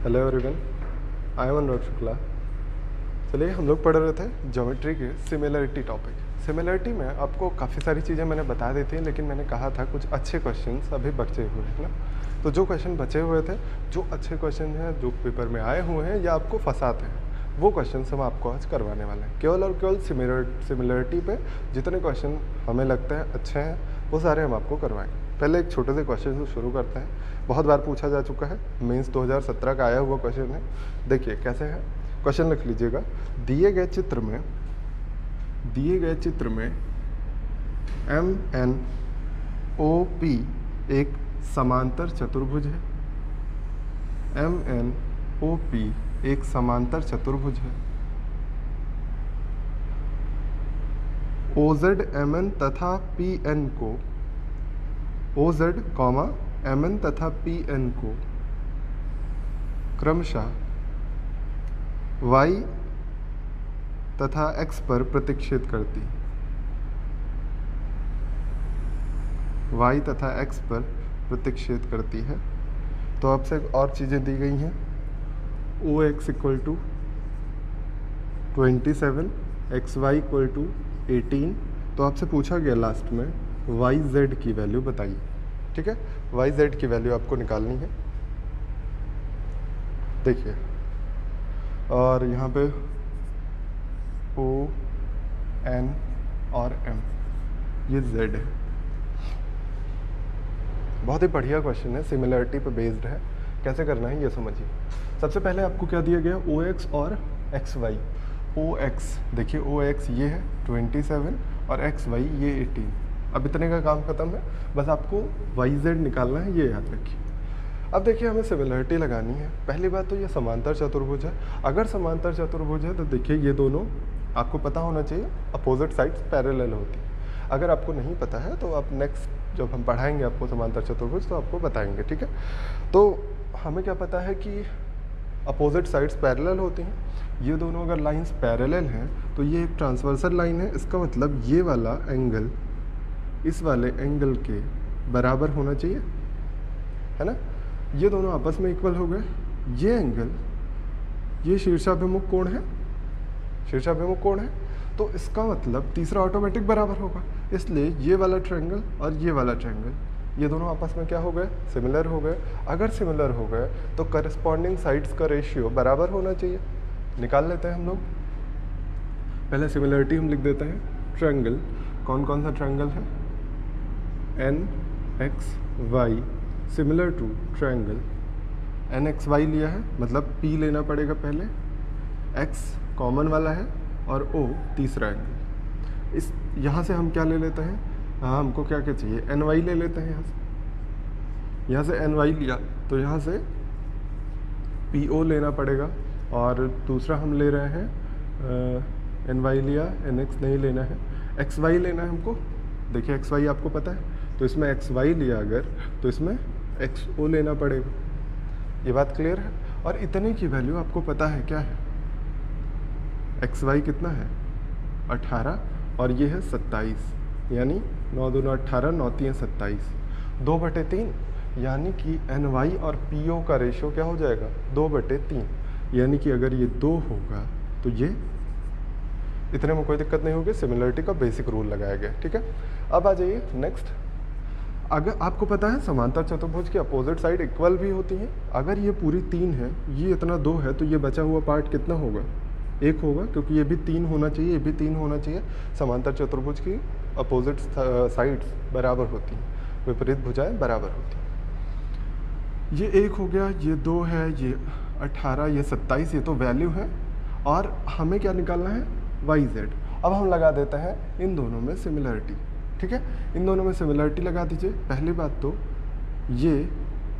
Hello everyone, I am अनुराग शुक्ला। चलिए हम लोग पढ़ रहे थे ज्योमेट्री के सिमिलरिटी टॉपिक। सिमिलरिटी में आपको काफ़ी सारी चीज़ें मैंने बता दी थी, लेकिन मैंने कहा था कुछ अच्छे क्वेश्चंस अभी बचे हुए हैं ना। तो जो क्वेश्चन बचे हुए थे, जो अच्छे क्वेश्चन हैं, जो पेपर में आए हुए हैं या आपको फंसाते हैं, वो क्वेश्चन हम आपको आज करवाने वाले हैं। केवल और केवल सिमिलरिटी पे जितने क्वेश्चन हमें लगते हैं अच्छे हैं, वो सारे हम आपको करवाएंगे। पहले एक छोटे से क्वेश्चन से शुरू करते हैं। बहुत बार पूछा जा चुका है, मेंस 2017 का आया हुआ क्वेश्चन है। देखिए कैसे है, क्वेश्चन लिख लीजिएगा। दिए गए चित्र में MNOP एक समांतर चतुर्भुज है। MNOP एक समांतर चतुर्भुज है। OZ MN तथा PN को OZ, MN तथा PN को क्रमशः Y तथा X पर प्रतिच्छेद करती है। Y तथा X पर प्रतिच्छेद करती है। तो आपसे और चीज़ें दी गई हैं। OX equal to 27, XY equal to 18। तो आपसे पूछा गया लास्ट में YZ की वैल्यू बताइए। ठीक है, YZ की वैल्यू आपको निकालनी है। देखिए, और यहाँ पे O, N और M ये Z है। बहुत ही बढ़िया क्वेश्चन है, सिमिलरिटी पे बेस्ड है। कैसे करना है ये समझिए। सबसे पहले आपको क्या दिया गया, OX और XY। OX देखिए, OX ये है 27 और XY ये 18। अब इतने का काम खत्म है, बस आपको YZ निकालना है, ये याद रखिए। अब देखिए हमें सिमिलरिटी लगानी है। पहली बात तो ये समांतर चतुर्भुज है। अगर समांतर चतुर्भुज है तो देखिए ये दोनों आपको पता होना चाहिए अपोजिट साइड्स पैरेलल होती है। अगर आपको नहीं पता है तो आप नेक्स्ट जब हम पढ़ाएंगे आपको समांतर चतुर्भुज तो आपको बताएंगे। ठीक है, तो हमें क्या पता है कि अपोजिट साइड्स पैरेलल होती हैं। ये दोनों अगर लाइंस पैरेलल हैं तो ये एक ट्रांसवर्सल लाइन है। इसका मतलब ये वाला एंगल इस वाले एंगल के बराबर होना चाहिए, है ना। ये दोनों आपस में इक्वल हो गए। ये एंगल ये शीर्षाभिमुख कोण है, तो इसका मतलब तीसरा ऑटोमेटिक बराबर होगा। इसलिए ये वाला ट्रायंगल और ये वाला ट्रायंगल ये दोनों आपस में क्या हो गए, सिमिलर हो गए। अगर सिमिलर हो गए तो करस्पॉन्डिंग साइड्स का रेशियो बराबर होना चाहिए। निकाल लेते हैं हम लोग। पहले सिमिलरिटी हम लिख देते हैं। ट्रायंगल, कौन कौन सा ट्रायंगल है, NXY similar to triangle NXY लिया है, मतलब P लेना पड़ेगा पहले, X कॉमन वाला है और O तीसरा एंगल। इस यहाँ से हम क्या ले लेते हैं, हाँ हमको क्या क्या चाहिए, NY ले लेते हैं। यहाँ से NY लिया तो यहाँ से PO लेना पड़ेगा, और दूसरा हम ले रहे हैं NY लिया, NX नहीं लेना है, XY लेना है हमको। देखिए XY आपको पता है, तो इसमें XY लिया अगर तो इसमें XO लेना पड़ेगा। ये बात क्लियर है। और इतने की वैल्यू आपको पता है क्या है, XY कितना है 18 और ये है 27, यानी 9 दूना 18, 9 3 27, 2/3, यानी कि NY और PO का रेशियो क्या हो जाएगा 2/3। यानी कि अगर ये 2 होगा तो ये इतने में कोई दिक्कत नहीं होगी। सिमिलरिटी का बेसिक रूल लगाया गया। ठीक है, अब आ जाइए नेक्स्ट। अगर आपको पता है समांतर चतुर्भुज की अपोजिट साइड इक्वल भी होती हैं। अगर ये पूरी 3 है, ये इतना 2 है, तो ये बचा हुआ पार्ट कितना होगा, 1 होगा, क्योंकि ये भी 3 होना चाहिए, ये भी 3 होना चाहिए। समांतर चतुर्भुज की अपोजिट साइड्स बराबर होती हैं, विपरीत भुजाएं बराबर होती हैं। ये 1 हो गया, ये 2 है, ये 18, ये 27, ये तो वैल्यू है। और हमें क्या निकालना है, YZ। अब हम लगा देते हैं इन दोनों में सिमिलरिटी। ठीक है, इन दोनों में सिमिलरिटी लगा दीजिए। पहली बात तो ये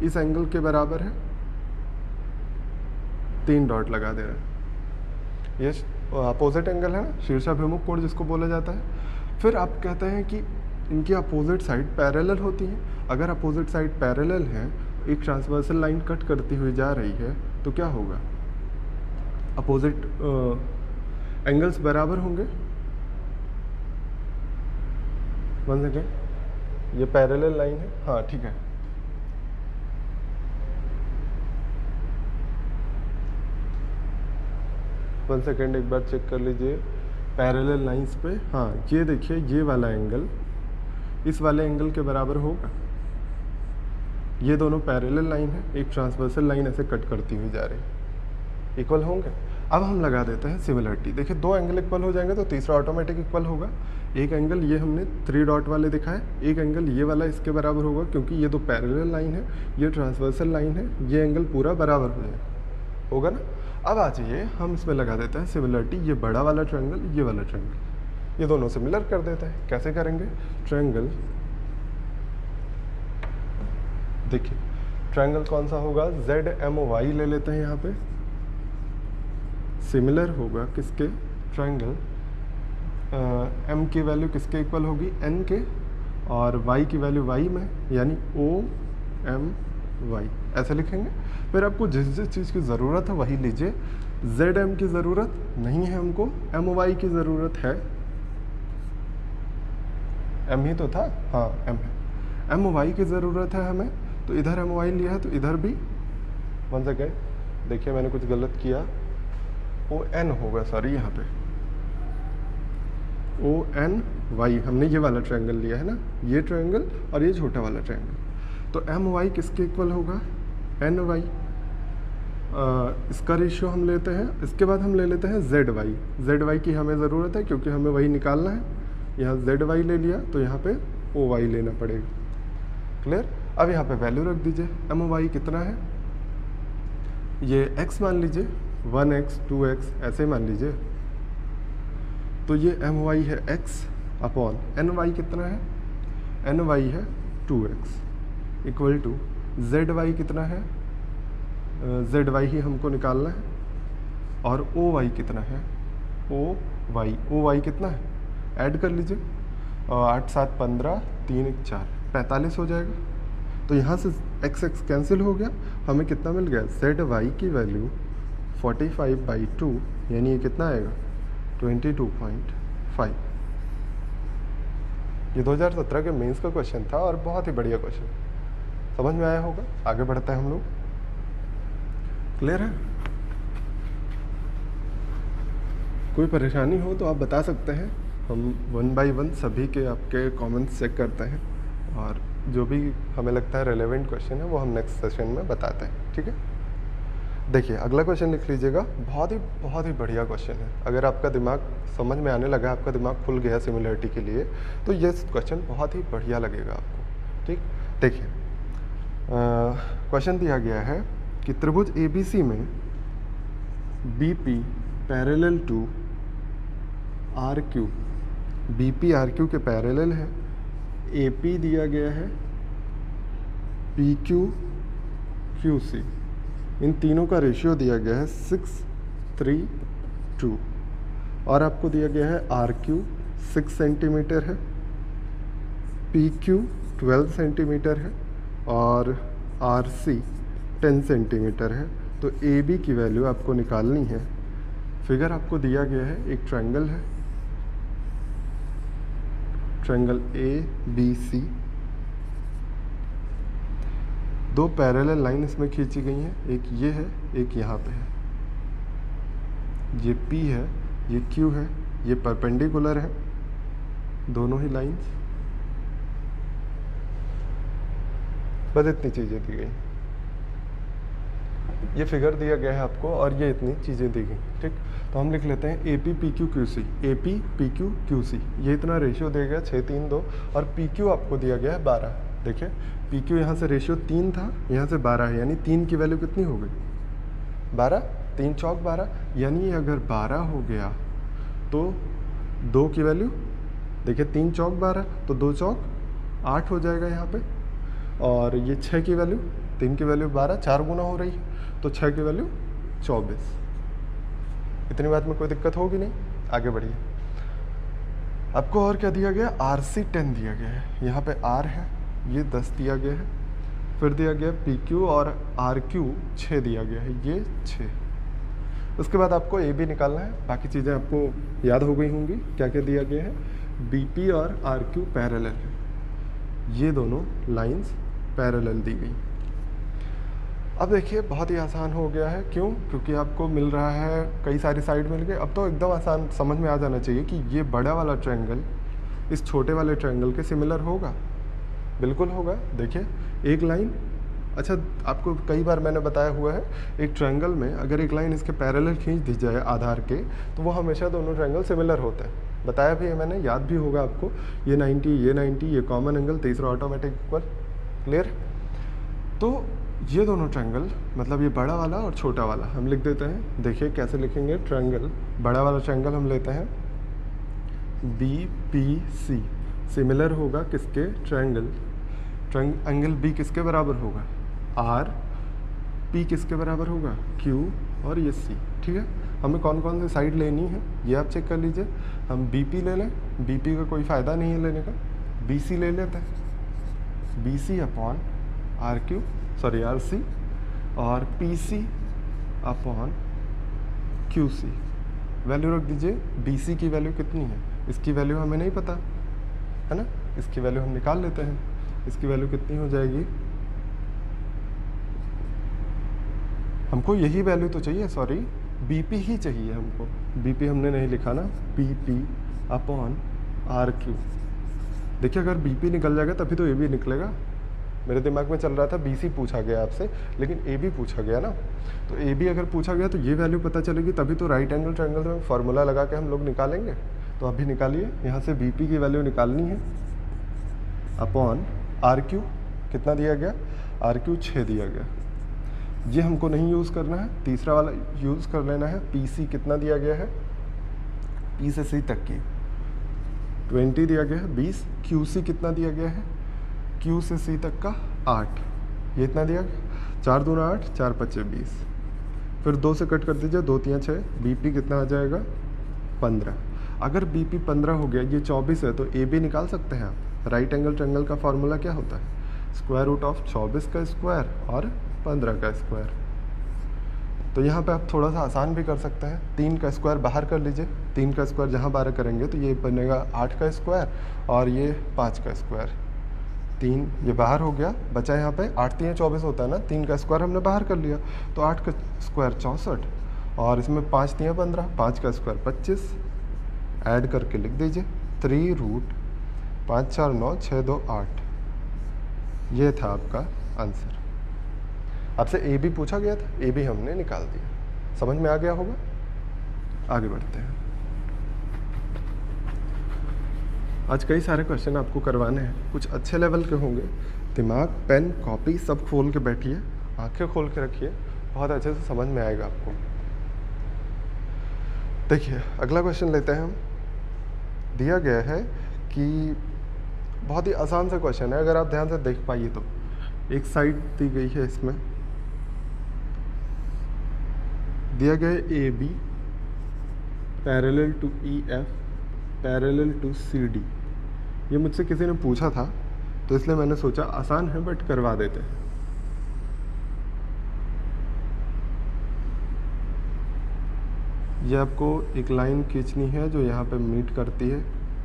इस एंगल के बराबर है, 3 डॉट लगा दे रहे हैं। ये अपोजिट एंगल है ना, शीर्षाभिमुख कोण जिसको बोला जाता है। फिर आप कहते हैं कि इनकी अपोजिट साइड पैरेलल होती है। अगर अपोजिट साइड पैरेलल है, एक ट्रांसवर्सल लाइन कट करती हुई जा रही है, तो क्या होगा, अपोजिट एंगल्स बराबर होंगे। 1 सेकेंड, ये पैरेलल लाइन है, हाँ ठीक है। 1 सेकेंड एक बार चेक कर लीजिए पैरेलल लाइंस पे। हाँ ये देखिए ये वाला एंगल इस वाले एंगल के बराबर होगा। ये दोनों पैरेलल लाइन है, एक ट्रांसवर्सल लाइन ऐसे कट करती हुई जा रही है, इक्वल होंगे। अब हम लगा देते हैं सिमिलरिटी। देखिए दो एंगल इक्वल हो जाएंगे तो तीसरा ऑटोमेटिक इक्वल होगा। एक एंगल ये हमने 3 डॉट वाले दिखाए, एक एंगल ये वाला इसके बराबर होगा क्योंकि ये दो पैरेलल लाइन है, ये ट्रांसवर्सल लाइन है, ये एंगल पूरा बराबर हो जाएगा, होगा ना। अब आ जाइए हम इसमें लगा देते हैं सिमिलरिटी। ये बड़ा वाला ट्रायंगल, ये वाला ट्रायंगल, ये दोनों सिमिलर कर देते हैं। कैसे करेंगे? ट्रायंगल, देखिए ट्रायंगल कौन सा होगा? ZMY ले लेते हैं यहाँ पे। सिमिलर होगा किसके? ट्रायंगल M की वैल्यू किसके इक्वल होगी? N के, और Y की वैल्यू Y में, यानी OMY ऐसे लिखेंगे। फिर आपको जिस जिस चीज़ की ज़रूरत है वही लीजिए। ZM की ज़रूरत नहीं है हमको, MY की ज़रूरत है। M ही तो था, हाँ M है। MY की ज़रूरत है हमें, तो इधर MY लिया है तो इधर भी 1 सेकेंड, देखिए मैंने कुछ गलत किया, ON होगा, सॉरी यहाँ पे ONY। हमने ये वाला ट्रायंगल लिया है ना, ये ट्रायंगल और ये छोटा वाला ट्रायंगल। तो MY किसके इक्वल होगा? NY। इसका रेशियो हम लेते हैं। इसके बाद हम ले लेते हैं ZY। ZY की हमें ज़रूरत है क्योंकि हमें वही निकालना है। यहाँ ZY ले लिया तो यहाँ पे OY लेना पड़ेगा। क्लियर? अब यहाँ पे वैल्यू रख दीजिए। MY कितना है? ये x मान लीजिए, 1x 2x ऐसे मान लीजिए। तो ये MY है x अपॉन NY कितना है? NY है 2x इक्वल टू ZY कितना है? ZY ही हमको निकालना है। और OY कितना है? OY कितना है? ऐड कर लीजिए, 8 7 15 3 1 4 45 हो जाएगा। तो यहाँ से x कैंसिल हो गया, हमें कितना मिल गया? ZY की वैल्यू 45/2, यानी ये कितना आएगा? 22.5। ये 2017 के मेंस का क्वेश्चन था और बहुत ही बढ़िया क्वेश्चन, समझ में आया होगा। आगे बढ़ते हैं हम लोग। क्लियर है? कोई परेशानी हो तो आप बता सकते हैं, हम 1 बाय 1 सभी के आपके कमेंट्स चेक करते हैं और जो भी हमें लगता है रेलेवेंट क्वेश्चन है वो हम नेक्स्ट सेशन में बताते हैं। ठीक है, देखिए अगला क्वेश्चन लिख लीजिएगा। बहुत ही बढ़िया क्वेश्चन है। अगर आपका दिमाग समझ में आने लगा, आपका दिमाग खुल गया सिमिलरिटी के लिए, तो ये क्वेश्चन बहुत ही बढ़िया लगेगा आपको। ठीक, देखिए क्वेश्चन दिया गया है कि त्रिभुज ABC में BP parallel to RQ, BP RQ के पैरेलल है। AP दिया गया है, PQ QC, इन तीनों का रेशियो दिया गया है 6:3:2 और आपको दिया गया है RQ 6 सेंटीमीटर है, PQ 12 सेंटीमीटर है और RC 10 सेंटीमीटर है। तो AB की वैल्यू आपको निकालनी है। फिगर आपको दिया गया है, एक ट्रायंगल है, ट्रायंगल ABC, दो पैरेलल लाइन इसमें खींची गई हैं, एक ये है एक यहाँ पे है। ये P है, ये Q है, ये परपेंडिकुलर है दोनों ही लाइंस। बस इतनी चीज़ें दी गई, ये फिगर दिया गया है आपको और ये इतनी चीज़ें दी गई। ठीक, तो हम लिख लेते हैं AP PQ QC, AP PQ QC, ये इतना रेशियो दिया गया 6 3 2 और PQ आपको दिया गया है 12। देखिए PQ यहाँ से रेशियो 3 था, यहाँ से 12 है, यानी 3 की वैल्यू कितनी हो गई? 12, 3 चौक 12, यानी अगर 12 हो गया तो 2 की वैल्यू, देखिए 3 चौक 12 तो 2 चौक 8 हो जाएगा यहाँ पे। और ये 6 की वैल्यू, 3 की वैल्यू 12, 4 गुना हो रही है तो 6 की वैल्यू 24। इतनी बात में कोई दिक्कत होगी नहीं, आगे बढ़िए। आपको और क्या दिया गया? RC 10 दिया गया है, यहाँ पे R है, ये 10 दिया गया है, फिर दिया गया PQ और RQ 6 दिया गया है, ये 6। उसके बाद आपको AB निकालना है। बाकी चीज़ें आपको याद हो गई होंगी, क्या क्या दिया गया है। BP और RQ पैरेलल है, ये दोनों लाइंस पैरेलल दी गई। अब देखिए बहुत ही आसान हो गया है, क्यों? क्योंकि आपको मिल रहा है, कई सारी साइड मिल गए। अब तो एकदम आसान समझ में आ जाना चाहिए कि ये बड़ा वाला ट्रायंगल इस छोटे वाले ट्रायंगल के सिमिलर होगा। बिल्कुल होगा। देखिए एक लाइन, अच्छा आपको कई बार मैंने बताया हुआ है, एक ट्रायंगल में अगर एक लाइन इसके पैरेलल खींच दी जाए आधार के, तो वो हमेशा दोनों ट्रायंगल सिमिलर होते हैं। बताया भी है मैंने, याद भी होगा आपको। ये 90, ये कॉमन एंगल, तीसरा ऑटोमेटिक इक्वल। क्लियर? तो ये दोनों ट्रायंगल, मतलब ये बड़ा वाला और छोटा वाला हम लिख देते हैं। देखिए कैसे लिखेंगे ट्रायंगल, बड़ा वाला ट्रायंगल हम लेते हैं BPC, सिमिलर होगा किसके? ट्रायंगल एंगल B किसके बराबर होगा? R, P किसके बराबर होगा? Q, और ये C। ठीक है, हमें कौन कौन सी साइड लेनी है ये आप चेक कर लीजिए। हम BP ले लें, BP का कोई फ़ायदा नहीं है लेने का, BC ले लेते हैं, BC अपॉन RC, और PC अपॉन QC। वैल्यू रख दीजिए। BC की वैल्यू कितनी है? इसकी वैल्यू हमें नहीं पता है ना, इसकी वैल्यू हम निकाल लेते हैं। इसकी वैल्यू कितनी हो जाएगी? हमको यही वैल्यू तो चाहिए, सॉरी BP ही चाहिए हमको। BP हमने नहीं लिखा ना, BP अपॉन RQ। देखिए अगर BP निकल जाएगा तभी तो AB निकलेगा। मेरे दिमाग में चल रहा था BC पूछा गया आपसे, लेकिन AB पूछा गया ना, तो AB अगर पूछा गया तो ये वैल्यू पता चलेगी, तभी तो राइट एंगल ट्रायंगल में फार्मूला लगा के हम लोग निकालेंगे। तो अभी निकालिए, यहाँ से BP की वैल्यू निकालनी है, अपॉन RQ कितना दिया गया? RQ 6 दिया गया। ये हमको नहीं यूज़ करना है, तीसरा वाला यूज़ कर लेना है। PC कितना दिया गया है? P से C तक की 20 दिया गया है, 20। QC कितना दिया गया है? Q से C तक का 8, ये इतना दिया गया। 4 दूना 8, 4 पच्चे 20। फिर 2 से कट कर दीजिए, 2 3 6। BP कितना आ जाएगा? 15। अगर BP 15 हो गया, ये 24 है, तो AB निकाल सकते हैं आप। राइट एंगल ट्रायंगल का फार्मूला क्या होता है? स्क्वायर रूट ऑफ 24 का स्क्वायर और 15 का स्क्वायर। तो यहाँ पे आप थोड़ा सा आसान भी कर सकते हैं, 3 का स्क्वायर बाहर कर लीजिए। 3 का स्क्वायर जहाँ बाहर करेंगे तो ये बनेगा 8 का स्क्वायर और ये 5 का स्क्वायर। 3 ये बाहर हो गया, बचा यहाँ पे 8 3 24 होता है ना, 3 का स्क्वायर हमने बाहर कर लिया, तो 8 का स्क्वायर 64 और इसमें 5 3 15, 5 का स्क्वायर 25। ऐड करके लिख दीजिए 3 रूट 5 4 9 6 2 8। ये था आपका आंसर। आपसे AB पूछा गया था, AB हमने निकाल दिया। समझ में आ गया होगा? आगे बढ़ते हैं। आज कई सारे क्वेश्चन आपको करवाने हैं, कुछ अच्छे लेवल के होंगे। दिमाग, पेन, कॉपी सब खोल के बैठिए, आंखें खोल के रखिए, बहुत अच्छे से समझ में आएगा आपको। देखिए अगला क्वेश्चन लेते हैं हम। दिया गया है कि बहुत ही आसान सा क्वेश्चन है, अगर आप ध्यान से देख पाइए तो। एक साइड दी गई है, इसमें दिया गया है AB parallel to EF parallel to CD। ये मुझसे किसी ने पूछा था, तो इसलिए मैंने सोचा आसान है बट करवा देते हैं। ये आपको एक लाइन खींचनी है जो यहाँ पे मीट करती है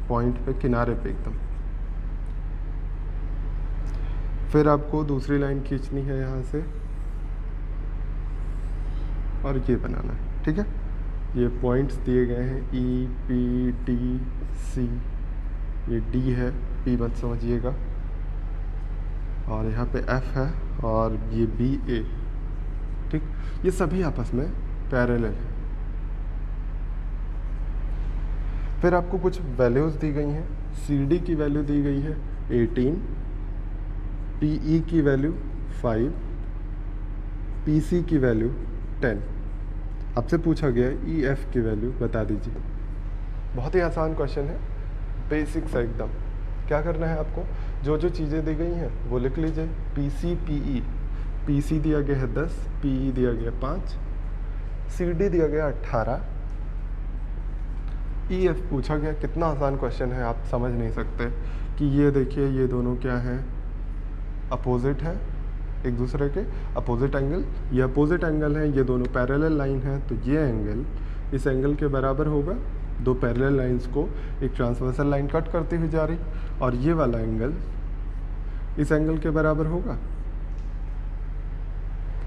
पॉइंट पे, किनारे पे एकदम। फिर आपको दूसरी लाइन खींचनी है यहाँ से और ये बनाना है। ठीक है, ये पॉइंट्स दिए गए हैं E, P, T, C। ये D है, P मत समझिएगा, और यहाँ पे F है और ये B, A। ठीक, ये सभी आपस में पैरेलल है। फिर आपको कुछ वैल्यूज़ दी गई हैं। CD की वैल्यू दी गई है 18, PE की वैल्यू 5, PC की वैल्यू 10। आपसे पूछा गया है EF की वैल्यू बता दीजिए। बहुत ही आसान क्वेश्चन है, बेसिक्स है एकदम। क्या करना है आपको, जो जो चीज़ें दी गई हैं वो लिख लीजिए। PC, PE, PC दिया गया है 10, PE दिया गया 5, CD दिया गया 18, EF पूछा गया। कितना आसान क्वेश्चन है, आप समझ नहीं सकते कि ये देखिए ये दोनों क्या हैं, अपोजिट हैं एक दूसरे के, अपोजिट एंगल। ये अपोजिट एंगल है, ये दोनों पैरेलल लाइन है, तो ये एंगल इस एंगल के बराबर होगा। दो पैरेलल लाइंस को एक ट्रांसवर्सल लाइन कट करती हुई जा रही, और ये वाला एंगल इस एंगल के बराबर होगा।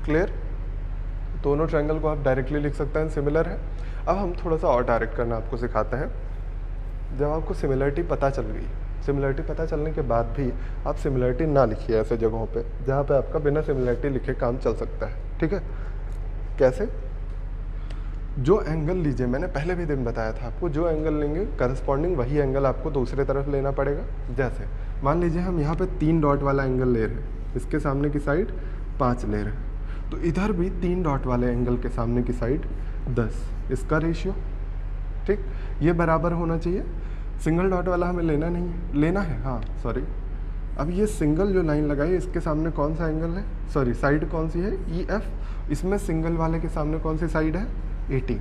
क्लियर? दोनों ट्रायंगल को आप डायरेक्टली लिख सकते हैं, सिमिलर है। अब हम थोड़ा सा और डायरेक्ट करना आपको सिखाते हैं। जब आपको सिमिलरिटी पता चल गई, सिमिलरिटी पता चलने के बाद भी आप सिमिलरिटी ना लिखिए ऐसे जगहों पे जहाँ पे आपका बिना सिमिलरिटी लिखे काम चल सकता है, ठीक है? कैसे? जो एंगल लीजिए, मैंने पहले भी दिन बताया था आपको, जो एंगल लेंगे करस्पॉन्डिंग वही एंगल आपको दूसरे तरफ लेना पड़ेगा। जैसे मान लीजिए हम यहाँ पे 3 डॉट वाला एंगल ले रहे हैं, इसके सामने की साइड 5 ले रहे हैं, तो इधर भी 3 डॉट वाले एंगल के सामने की साइड 10, इसका रेशियो, ठीक? ये बराबर होना चाहिए। सिंगल डॉट वाला हमें लेना नहीं है, लेना है, हाँ सॉरी। अब ये सिंगल जो लाइन लगाई इसके सामने कौन सा एंगल है, सॉरी साइड कौन सी है, EF। इसमें सिंगल वाले के सामने कौन सी साइड है, 18।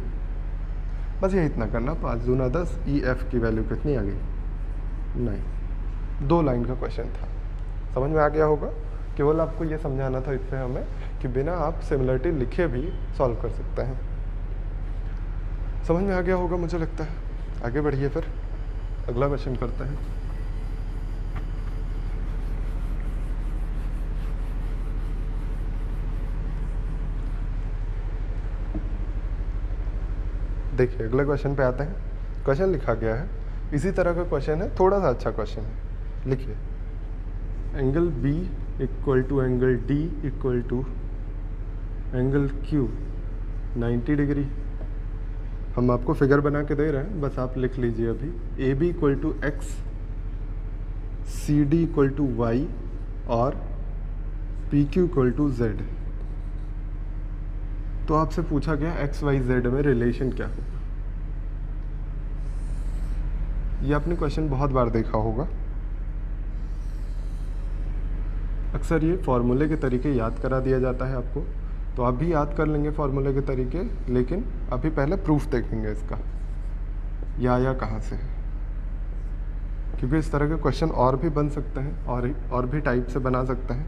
बस ये इतना करना, 5 दूना 10, EF की वैल्यू कितनी आ गई, 9। 2 लाइन का क्वेश्चन था, समझ में आ गया होगा। केवल आपको ये समझाना था इससे हमें कि बिना आप सिमिलरिटी लिखे भी सॉल्व कर सकते हैं। समझ में आ गया होगा मुझे लगता है। आगे बढ़िए, फिर अगला क्वेश्चन करते हैं। देखिए अगले क्वेश्चन पे आते हैं। क्वेश्चन लिखा गया है, इसी तरह का क्वेश्चन है, थोड़ा सा अच्छा क्वेश्चन है। लिखिए angle B equal to angle D equal to angle Q 90 degree. हम आपको फिगर बना के दे रहे हैं, बस आप लिख लीजिए अभी। AB equal to X, CD equal to Y और PQ इक्वल टू Z। तो आपसे पूछा गया XYZ में रिलेशन क्या होगा। ये आपने क्वेश्चन बहुत बार देखा होगा। अक्सर ये फॉर्मूले के तरीके याद करा दिया जाता है आपको, तो आप भी याद कर लेंगे फॉर्मूले के तरीके, लेकिन अभी पहले प्रूफ देखेंगे इसका या कहाँ से है, क्योंकि इस तरह के क्वेश्चन और भी बन सकते हैं और भी टाइप से बना सकते हैं,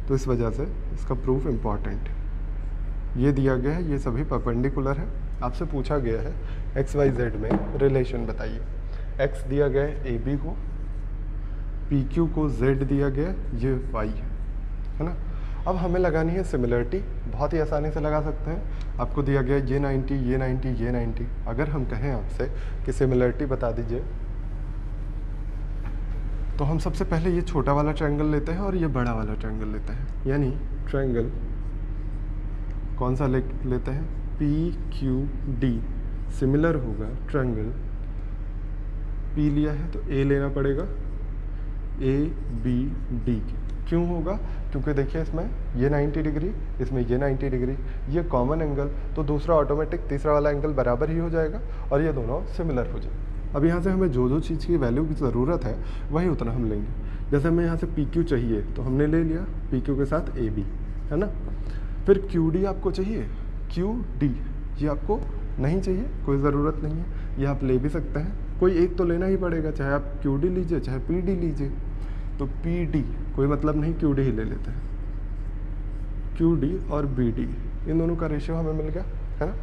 तो इस वजह से इसका प्रूफ इम्पॉर्टेंट है। ये दिया गया है, ये सभी परपेंडिकुलर है। आपसे पूछा गया है XYZ में रिलेशन बताइए। X दिया गया है AB को, PQ को Z दिया गया, ये Y है ना। अब हमें लगानी है सिमिलरिटी, बहुत ही आसानी से लगा सकते हैं। आपको दिया गया ये 90, ये 90, ये 90। अगर हम कहें आपसे कि सिमिलरिटी बता दीजिए, तो हम सबसे पहले ये छोटा वाला ट्रायंगल लेते हैं और ये बड़ा वाला ट्रायंगल लेते हैं। यानी ट्रायंगल कौन सा लेते हैं, PQD सिमिलर होगा ट्रायंगल P लिया है तो A लेना पड़ेगा ABD। क्यों होगा, क्योंकि देखिए इसमें ये 90 डिग्री, इसमें ये 90 डिग्री, ये कॉमन एंगल, तो दूसरा ऑटोमेटिक तीसरा वाला एंगल बराबर ही हो जाएगा और ये दोनों सिमिलर हो जाएगा। अब यहाँ से हमें जो जो चीज़ की वैल्यू की ज़रूरत है वही उतना हम लेंगे। जैसे हमें यहाँ से PQ चाहिए तो हमने ले लिया PQ के साथ AB, है ना। फिर QD आपको चाहिए, QD ये आपको नहीं चाहिए, कोई ज़रूरत नहीं है, ये आप ले भी सकते हैं, कोई एक तो लेना ही पड़ेगा, चाहे आप QD लीजिए चाहे PD लीजिए। तो PD कोई मतलब नहीं, QD ही ले लेते हैं। QD और BD इन दोनों का रेशियो हमें मिल गया, है ना।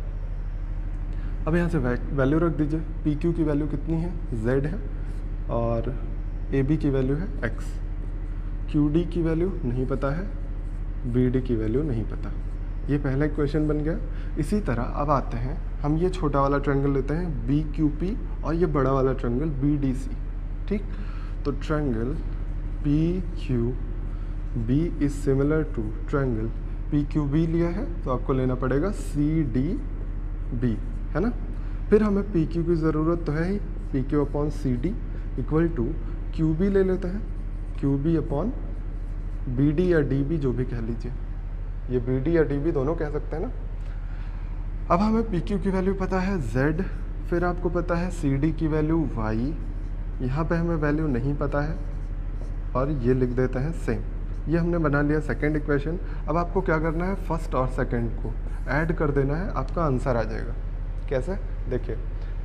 अब यहाँ से वैल्यू रख दीजिए। PQ की वैल्यू कितनी है, Z है, और AB की वैल्यू है X। QD की वैल्यू नहीं पता है, BD की वैल्यू नहीं पता। ये पहला इक्वेशन बन गया। इसी तरह अब आते हैं, हम ये छोटा वाला ट्रायंगल लेते हैं BQP और ये बड़ा वाला ट्रायंगल BDC, ठीक। तो triangle PQB is similar to triangle PQB लिया है तो आपको लेना पड़ेगा CDB, है ना। फिर हमें PQ की ज़रूरत तो है ही, PQ upon CD equal to QB ले लेते हैं, QB अपॉन BD या DB जो भी कह लीजिए, ये BD या DB दोनों कह सकते हैं ना। अब हमें PQ की वैल्यू पता है Z, फिर आपको पता है CD की वैल्यू Y, यहाँ पे हमें वैल्यू नहीं पता है और ये लिख देते हैं सेम। ये हमने बना लिया सेकंड इक्वेशन। अब आपको क्या करना है, फर्स्ट और सेकंड को ऐड कर देना है, आपका आंसर आ जाएगा। कैसे, देखिए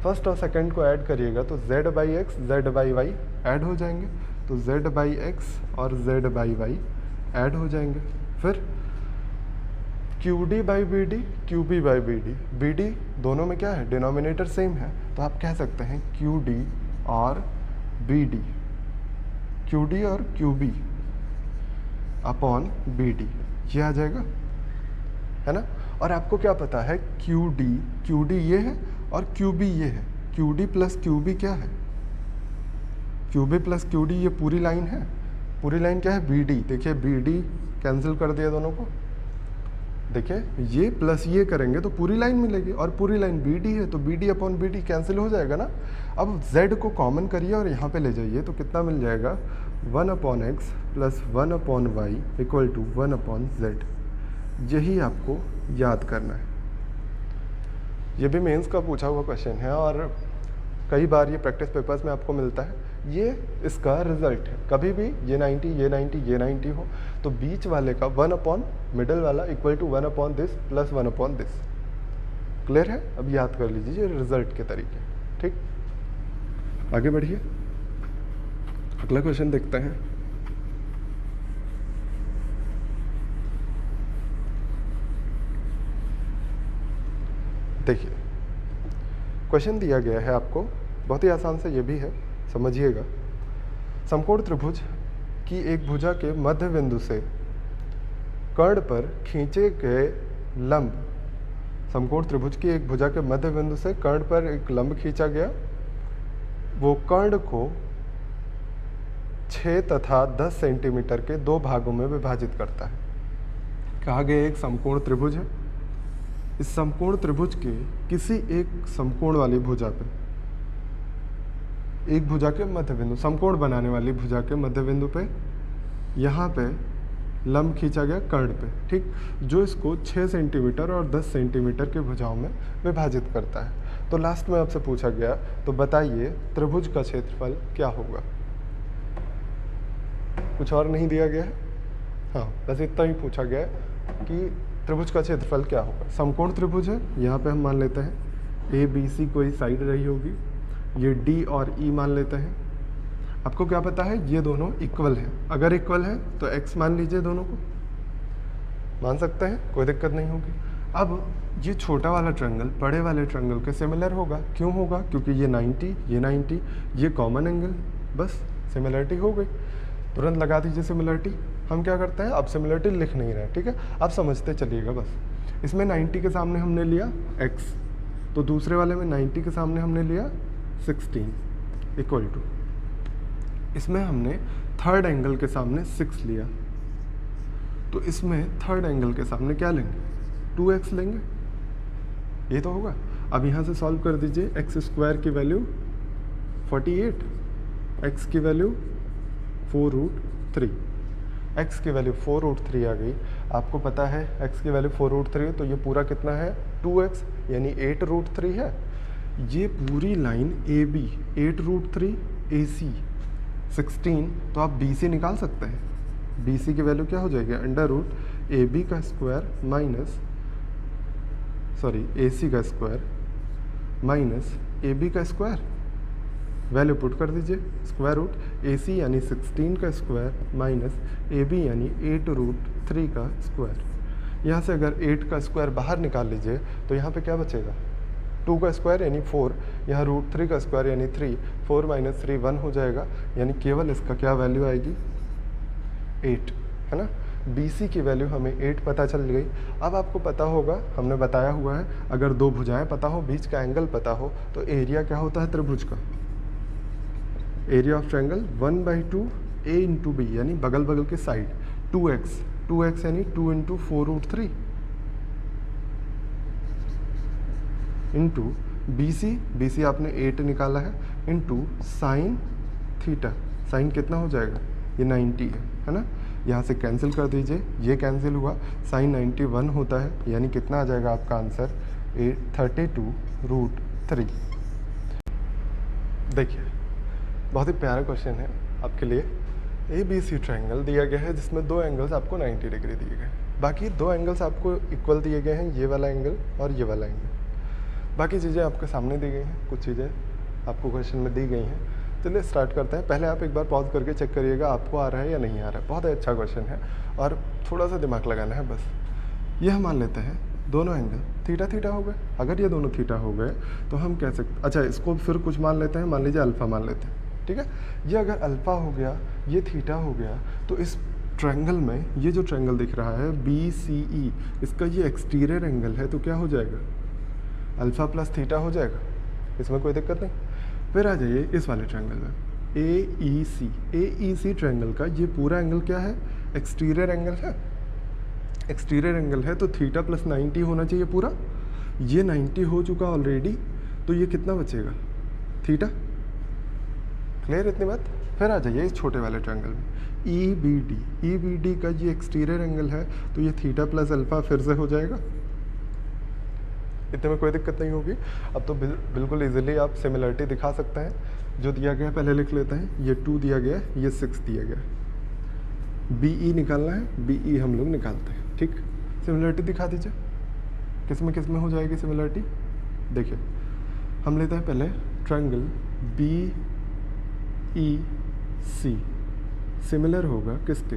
फर्स्ट और सेकंड को ऐड करिएगा तो Z/X Z/Y ऐड हो जाएंगे, तो Z/X और Z/Y ऐड हो जाएंगे। फिर QD/BD QB/BD, BD दोनों में क्या है, डिनोमिनेटर सेम है, तो आप कह सकते हैं QD और BD, QD और QB अपॉन BD, ये आ जाएगा। है ना। और आपको क्या पता है, क्यू डी ये है और क्यू बी ये है। Q D plus Q B क्या है, Q B plus Q D, ये पूरी लाइन है। पूरी लाइन क्या है, बी डी। देखिए बी डी कैंसिल कर दिया दोनों को, देखिए ये प्लस ये करेंगे तो पूरी लाइन मिलेगी, और पूरी लाइन बी डी है तो B D upon B D cancel हो जाएगा ना। अब z को कॉमन करिए और यहाँ पे ले जाइए तो कितना मिल जाएगा, 1 upon X plus 1 upon Y equal to 1 upon Z. यही आपको याद करना है। ये भी मेंस का पूछा हुआ क्वेश्चन है और कई बार ये प्रैक्टिस पेपर्स में आपको मिलता है। ये इसका रिजल्ट है। कभी भी ये 90 ये 90 ये 90 हो तो बीच वाले का 1 अपॉन मिडल वाला equal to 1 upon this plus 1 upon this. Clear है। अब याद कर लीजिए रिजल्ट के तरीके। ठीक, आगे बढ़िए, अगला क्वेश्चन देखते हैं। देखिए क्वेश्चन दिया गया है आपको, बहुत ही आसान से ये भी है, समझिएगा। समकोण त्रिभुज की एक भुजा के मध्य बिंदु से कर्ण पर खींचे गए लंब, समकोण त्रिभुज की एक भुजा के मध्य बिंदु से कर्ण पर एक लंब खींचा गया, वो कर्ण को 6 तथा 10 सेंटीमीटर के 2 भागों में विभाजित करता है। कहा गया एक समकोण त्रिभुज है। इस समकोण त्रिभुज के किसी एक समकोण वाली भुजा पे, एक भुजा के मध्य बिंदु, समकोण बनाने वाली भुजा के मध्य बिंदु पे यहाँ पे लंब खींचा गया कर्ण पे, ठीक, जो इसको 6 सेंटीमीटर और 10 सेंटीमीटर के भुजाओं में विभाजित करता है। तो लास्ट में आपसे पूछा गया, तो बताइए त्रिभुज का क्षेत्रफल क्या होगा। कुछ और नहीं दिया गया है, हाँ बस इतना ही पूछा गया है कि त्रिभुज का क्षेत्रफल क्या होगा। समकोण त्रिभुज है, यहाँ पे हम मान लेते हैं ए बी सी कोई साइड रही होगी, ये डी और ई मान लेते हैं। आपको क्या पता है, ये दोनों इक्वल हैं। अगर इक्वल है तो एक्स मान लीजिए, दोनों को मान सकते हैं, कोई दिक्कत नहीं होगी। अब ये छोटा वाला ट्रायंगल बड़े वाले ट्रायंगल के सिमिलर होगा। क्यों होगा, क्योंकि ये 90 ये कॉमन एंगल, बस सिमिलरिटी हो गई। तुरंत लगा दीजिए सिमिलरिटी। हम क्या करते हैं, अब सिमिलरिटी लिख नहीं रहे, ठीक है, आप समझते चलिएगा बस। इसमें 90 के सामने हमने लिया x, तो दूसरे वाले में 90 के सामने हमने लिया 16 इक्वल टू, इसमें हमने थर्ड एंगल के सामने 6 लिया, तो इसमें थर्ड एंगल के सामने क्या लेंगे, 2x लेंगे, ये तो होगा। अब यहाँ से सॉल्व कर दीजिए, x स्क्वायर की वैल्यू 48, x की वैल्यू 4√3, x की वैल्यू 4√3 आ गई। आपको पता है x की वैल्यू 4√3, तो ये पूरा कितना है 2x यानी 8√3 है। ये पूरी लाइन AB 8√3, AC 16, तो आप BC निकाल सकते हैं। BC की वैल्यू क्या हो जाएगी, √AB का स्क्वायर माइनस AC का स्क्वायर माइनस AB का स्क्वायर, वैल्यू पुट कर दीजिए, स्क्वायर रूट AC यानी 16 का स्क्वायर माइनस AB यानी 8√3 का स्क्वायर। यहाँ से अगर 8 का स्क्वायर बाहर निकाल लीजिए तो यहाँ पे क्या बचेगा, 2 का स्क्वायर यानी 4, यहाँ √3 का स्क्वायर यानी 3, 4 माइनस 3 1 हो जाएगा, यानी केवल इसका क्या वैल्यू आएगी 8, है ना। BC की वैल्यू हमें 8 पता चल गई। अब आपको पता होगा, हमने बताया हुआ है, अगर दो भुजाएं पता हो, बीच का एंगल पता हो, तो एरिया क्या होता है त्रिभुज का, area of triangle 1/2 A into B, यानी बगल बगल के साइड, 2x यानी 2 इंटू 4√3 इंटू BC आपने 8 निकाला है, इंटू साइन थीटा, साइन कितना हो जाएगा, ये 90 है ना। यहाँ से कैंसिल कर दीजिए, ये कैंसिल हुआ, साइन 91 होता है, यानी कितना आ जाएगा आपका आंसर 32√3। देखिए बहुत ही प्यारा क्वेश्चन है आपके लिए। ABC ट्रायंगल दिया गया है जिसमें दो एंगल्स आपको 90 डिग्री दिए गए, बाकी दो एंगल्स आपको इक्वल दिए गए हैं, ये वाला एंगल और ये वाला एंगल। बाकी चीज़ें आपके सामने दी गई हैं, कुछ चीज़ें आपको क्वेश्चन में दी गई हैं। चलिए स्टार्ट करते हैं। पहले आप एक बार पॉज करके चेक करिएगा आपको आ रहा है या नहीं आ रहा है। बहुत अच्छा क्वेश्चन है और थोड़ा सा दिमाग लगाना है बस। ये हम मान लेते हैं दोनों एंगल थीटा हो गए। अगर ये दोनों थीटा हो गए तो हम कह सकते, अच्छा इसको फिर कुछ मान लेते हैं, मान लीजिए अल्फ़ा मान लेते हैं, ठीक है। ये अगर अल्फ़ा हो गया, ये थीटा हो गया, तो इस ट्रायंगल में ये जो ट्रायंगल दिख रहा है BCE, इसका ये एक्सटीरियर एंगल है, तो क्या हो जाएगा, अल्फ़ा प्लस थीटा हो जाएगा, इसमें कोई दिक्कत नहीं। फिर आ जाइए इस वाले ट्रायंगल में AEC ट्रायंगल का ये पूरा एंगल क्या है, एक्सटीरियर एंगल है। एक्सटीरियर एंगल है तो थीटा प्लस 90 होना चाहिए पूरा, ये 90 हो चुका ऑलरेडी, तो ये कितना बचेगा, थीटा। क्लियर इतनी बात। फिर आ जाइए इस छोटे वाले ट्रायंगल में EBD का ये एक्सटीरियर एंगल है, तो ये थीटा प्लस अल्फ़ा फिर से हो जाएगा, इतने में कोई दिक्कत नहीं होगी। अब तो बिल्कुल इजीली आप सिमिलरिटी दिखा सकते हैं। जो दिया गया है पहले लिख लेते हैं, ये 2 दिया गया है, ये 6 दिया गया है। BE निकालना है, BE हम लोग निकालते हैं, ठीक। सिमिलरिटी दिखा दीजिए, किस में हो जाएगी सिमिलरिटी। देखिए हम लेते हैं पहले ट्रायंगल BEC, सिमिलर होगा किसके,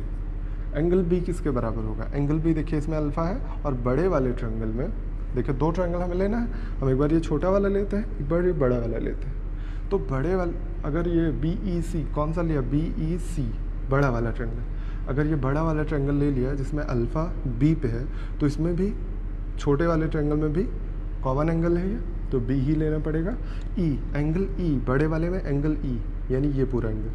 एंगल B किसके बराबर होगा, एंगल B देखिए इसमें अल्फ़ा है, और बड़े वाले ट्रायंगल में देखिए 2 ट्रायंगल हमें लेना है, हम एक बार ये छोटा वाला लेते हैं, एक बार ये बड़ा वाला लेते हैं। तो बड़े वाले, अगर ये BEC कौन सा लिया, BEC बड़ा वाला ट्रायंगल, अगर ये बड़ा वाला ट्रायंगल ले लिया जिसमें अल्फ़ा B पे है, तो इसमें भी छोटे वाले ट्रायंगल में भी कॉमन एंगल है ये, तो B ही लेना पड़ेगा। एंगल E बड़े वाले में एंगल E, यानी ये पूरा एंगल,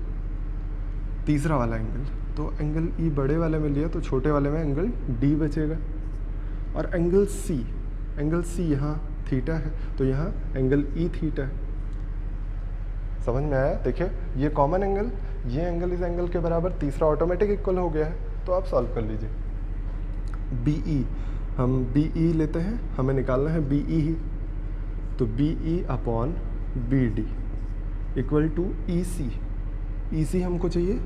तीसरा वाला एंगल, तो एंगल E बड़े वाले में लिया तो छोटे वाले में एंगल D बचेगा। और एंगल C यहाँ थीटा है, तो यहाँ एंगल E थीटा है। समझ में आया। देखिए ये कॉमन एंगल, ये एंगल इस एंगल के बराबर, तीसरा ऑटोमेटिक इक्वल हो गया है, तो आप सॉल्व कर लीजिए। BE, हम BE लेते हैं, हमें निकालना है BE ही, तो BE upon BD equal to EC हमको चाहिए,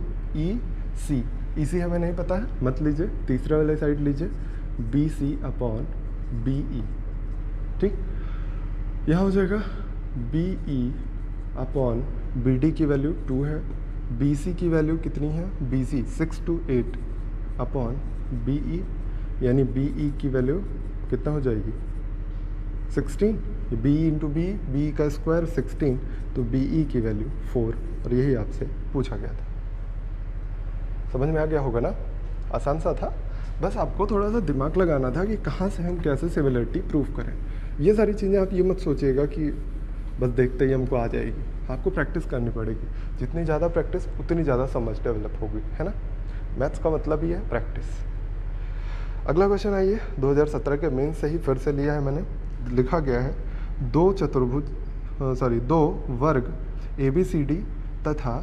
EC हमें नहीं पता है, मत लीजिए, तीसरे वाले साइड लीजिए, BC अपॉन BE, ठीक। यहाँ हो जाएगा BE अपॉन BD की वैल्यू 2 है, BC की वैल्यू कितनी है, BC 6 to 8 अपॉन BE, यानी BE की वैल्यू कितना हो जाएगी, 16, BE इंटू B का स्क्वायर 16, तो BE की वैल्यू 4, और यही आपसे पूछा गया था। समझ में आ गया होगा ना, आसान सा था, बस आपको थोड़ा सा दिमाग लगाना था कि कहाँ से हम कैसे सिमिलरिटी प्रूव करें। ये सारी चीज़ें आप ये मत सोचिएगा कि बस देखते ही हमको आ जाएगी, आपको प्रैक्टिस करनी पड़ेगी। जितनी ज़्यादा प्रैक्टिस उतनी ज़्यादा समझ डेवलप होगी, है ना। मैथ्स का मतलब ही है प्रैक्टिस। अगला क्वेश्चन आइए, 2017 के मेंस से ही फिर से लिया है मैंने। लिखा गया है दो वर्ग ABCD तथा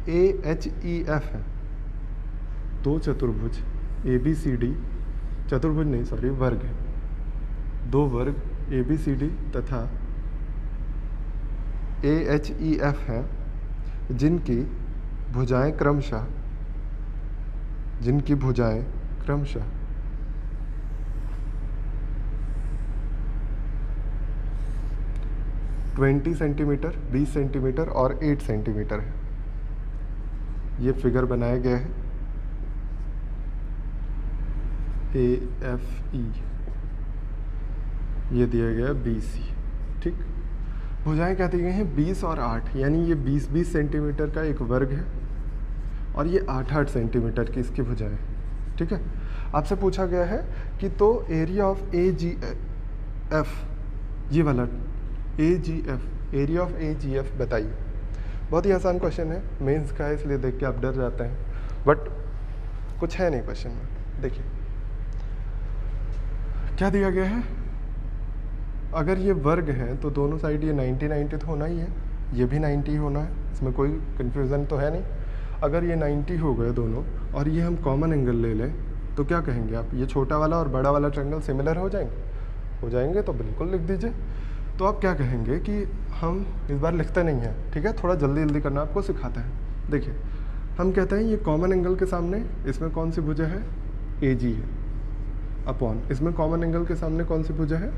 AHEF है। 2 चतुर्भुज ABCD, चतुर्भुज नहीं सॉरी वर्ग है, 2 वर्ग ABCD तथा AHEF हैं, जिनकी भुजाएं क्रमशः 20 सेंटीमीटर, 20 सेंटीमीटर और 8 सेंटीमीटर है। ये फिगर बनाया गया है AFE, ये दिया गया है BC, ठीक। भुजाएं क्या दी गई हैं, 20 और 8, यानी ये 20-20 सेंटीमीटर का एक वर्ग है, और ये 8-8 सेंटीमीटर की इसकी भुजाएं, ठीक है। आपसे पूछा गया है कि तो एरिया ऑफ AGF, ये वाला AGF, एरिया ऑफ AGF बताइए। बहुत ही आसान क्वेश्चन है, मेंस का है, इसलिए देख के आप डर जाते हैं, बट कुछ है नहीं क्वेश्चन में। देखिए क्या दिया गया है, अगर ये वर्ग है तो दोनों साइड ये 90-90 तो होना ही है, ये भी 90 होना है, इसमें कोई कन्फ्यूज़न तो है नहीं। अगर ये 90 हो गए दोनों और ये हम कॉमन एंगल ले लें, तो क्या कहेंगे आप, ये छोटा वाला और बड़ा वाला ट्रायंगल सिमिलर हो जाएंगे, तो बिल्कुल लिख दीजिए। तो आप क्या कहेंगे कि हम इस बार लिखते नहीं हैं, ठीक है, थोड़ा जल्दी जल्दी करना आपको सिखाते हैं। देखिए हम कहते हैं ये कॉमन एंगल के सामने इसमें कौन सी भुजा है, AG है, अपॉन इसमें कॉमन एंगल के सामने कौन सी भुजा है,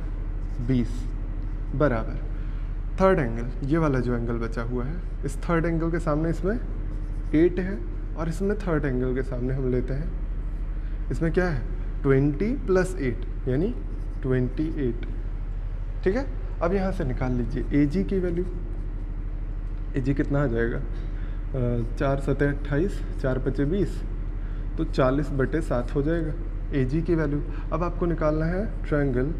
20, बराबर थर्ड एंगल, ये वाला जो एंगल बचा हुआ है, इस थर्ड एंगल के सामने इसमें 8 है, और इसमें थर्ड एंगल के सामने हम लेते हैं, इसमें क्या है 20 + 8 यानी 28, ठीक है। अब यहाँ से निकाल लीजिए AG की वैल्यू, AG कितना आ जाएगा, 4 × 7 = 28, 4 × 5 = 20, तो 40/7 हो जाएगा AG की वैल्यू। अब आपको निकालना है ट्रायंगल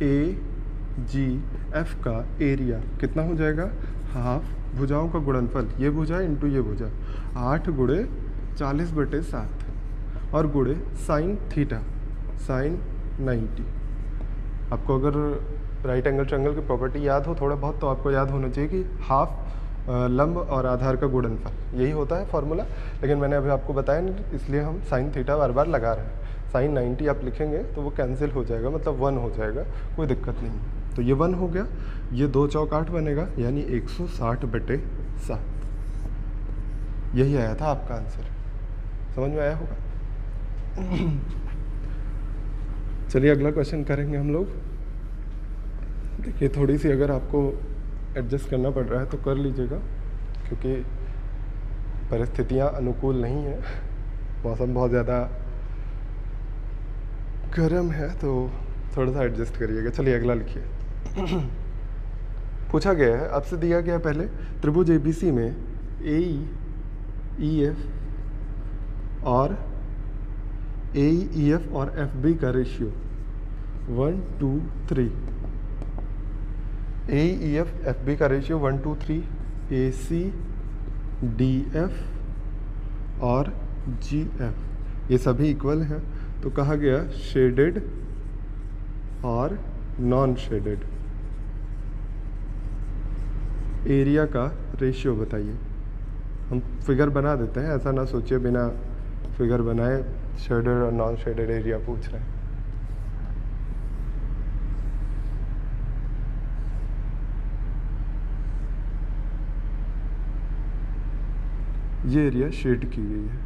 AGF का एरिया कितना हो जाएगा, हाफ भुजाओं का गुणनफल, ये भुजा इंटू ये भुजा, 8 गुणे 40/7 और गुणे साइन थीटा, साइन 90। आपको अगर राइट एंगल ट्रायंगल की प्रॉपर्टी याद हो थोड़ा बहुत, तो आपको याद होना चाहिए कि हाफ लंब और आधार का गुणनफल, यही होता है फॉर्मूला। लेकिन मैंने अभी आपको बताया नहीं, इसलिए हम साइन थीटा बार बार लगा रहे हैं। साइन 90 आप लिखेंगे तो वो कैंसिल हो जाएगा, मतलब 1 हो जाएगा, कोई दिक्कत नहीं। तो ये 1 हो गया, ये 2 चौक 8 बनेगा, यानी 160/7। यही आया था आपका आंसर, समझ में आया होगा। चलिए अगला क्वेश्चन करेंगे हम लोग। देखिए थोड़ी सी अगर आपको एडजस्ट करना पड़ रहा है तो कर लीजिएगा, क्योंकि परिस्थितियां अनुकूल नहीं है, मौसम बहुत ज़्यादा गर्म है, तो थोड़ा सा एडजस्ट करिएगा। चलिए अगला लिखिए। पूछा गया है, आपसे दिया गया पहले त्रिभुज ABC में AEF और AEF और FB का रेशियो 1 2 3, AEF FB का रेशियो 1 2 3, AC DF और GF ये सभी इक्वल हैं। तो कहा गया शेडेड और नॉन शेडेड एरिया का रेशियो बताइए। हम फिगर बना देते हैं, ऐसा ना सोचिए बिना फिगर बनाए शेडेड और नॉन शेडेड एरिया पूछ रहे हैं। ये एरिया शेड की गई है।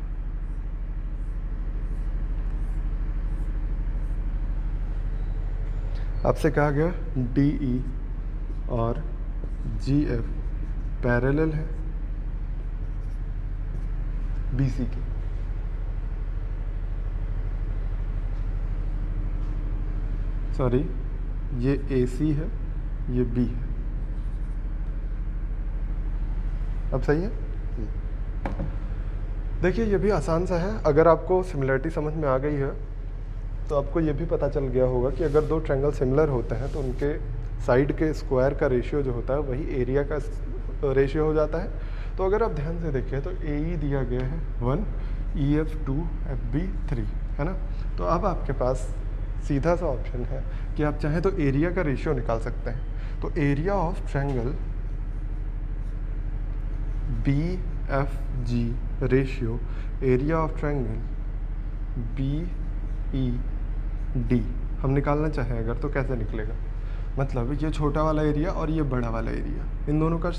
आपसे कहा गया DE और GF पैरेलल है BC की। सॉरी, ये AC है, ये B है। अब सही है। देखिए ये भी आसान सा है। अगर आपको सिमिलरिटी समझ में आ गई है तो आपको ये भी पता चल गया होगा कि अगर 2 ट्रायंगल सिमिलर होते हैं तो उनके साइड के स्क्वायर का रेशियो जो होता है वही एरिया का रेशियो हो जाता है। तो अगर आप ध्यान से देखें तो AE दिया गया है 1, EF 2, FB 3, है ना। तो अब आपके पास सीधा सा ऑप्शन है कि आप चाहें तो एरिया का रेशियो निकाल सकते हैं। तो area of triangle BFG ratio area of triangle BED हम निकालना चाहें अगर, तो कैसे निकलेगा, मतलब ये छोटा वाला एरिया और ये बड़ा वाला एरिया, इन दोनों का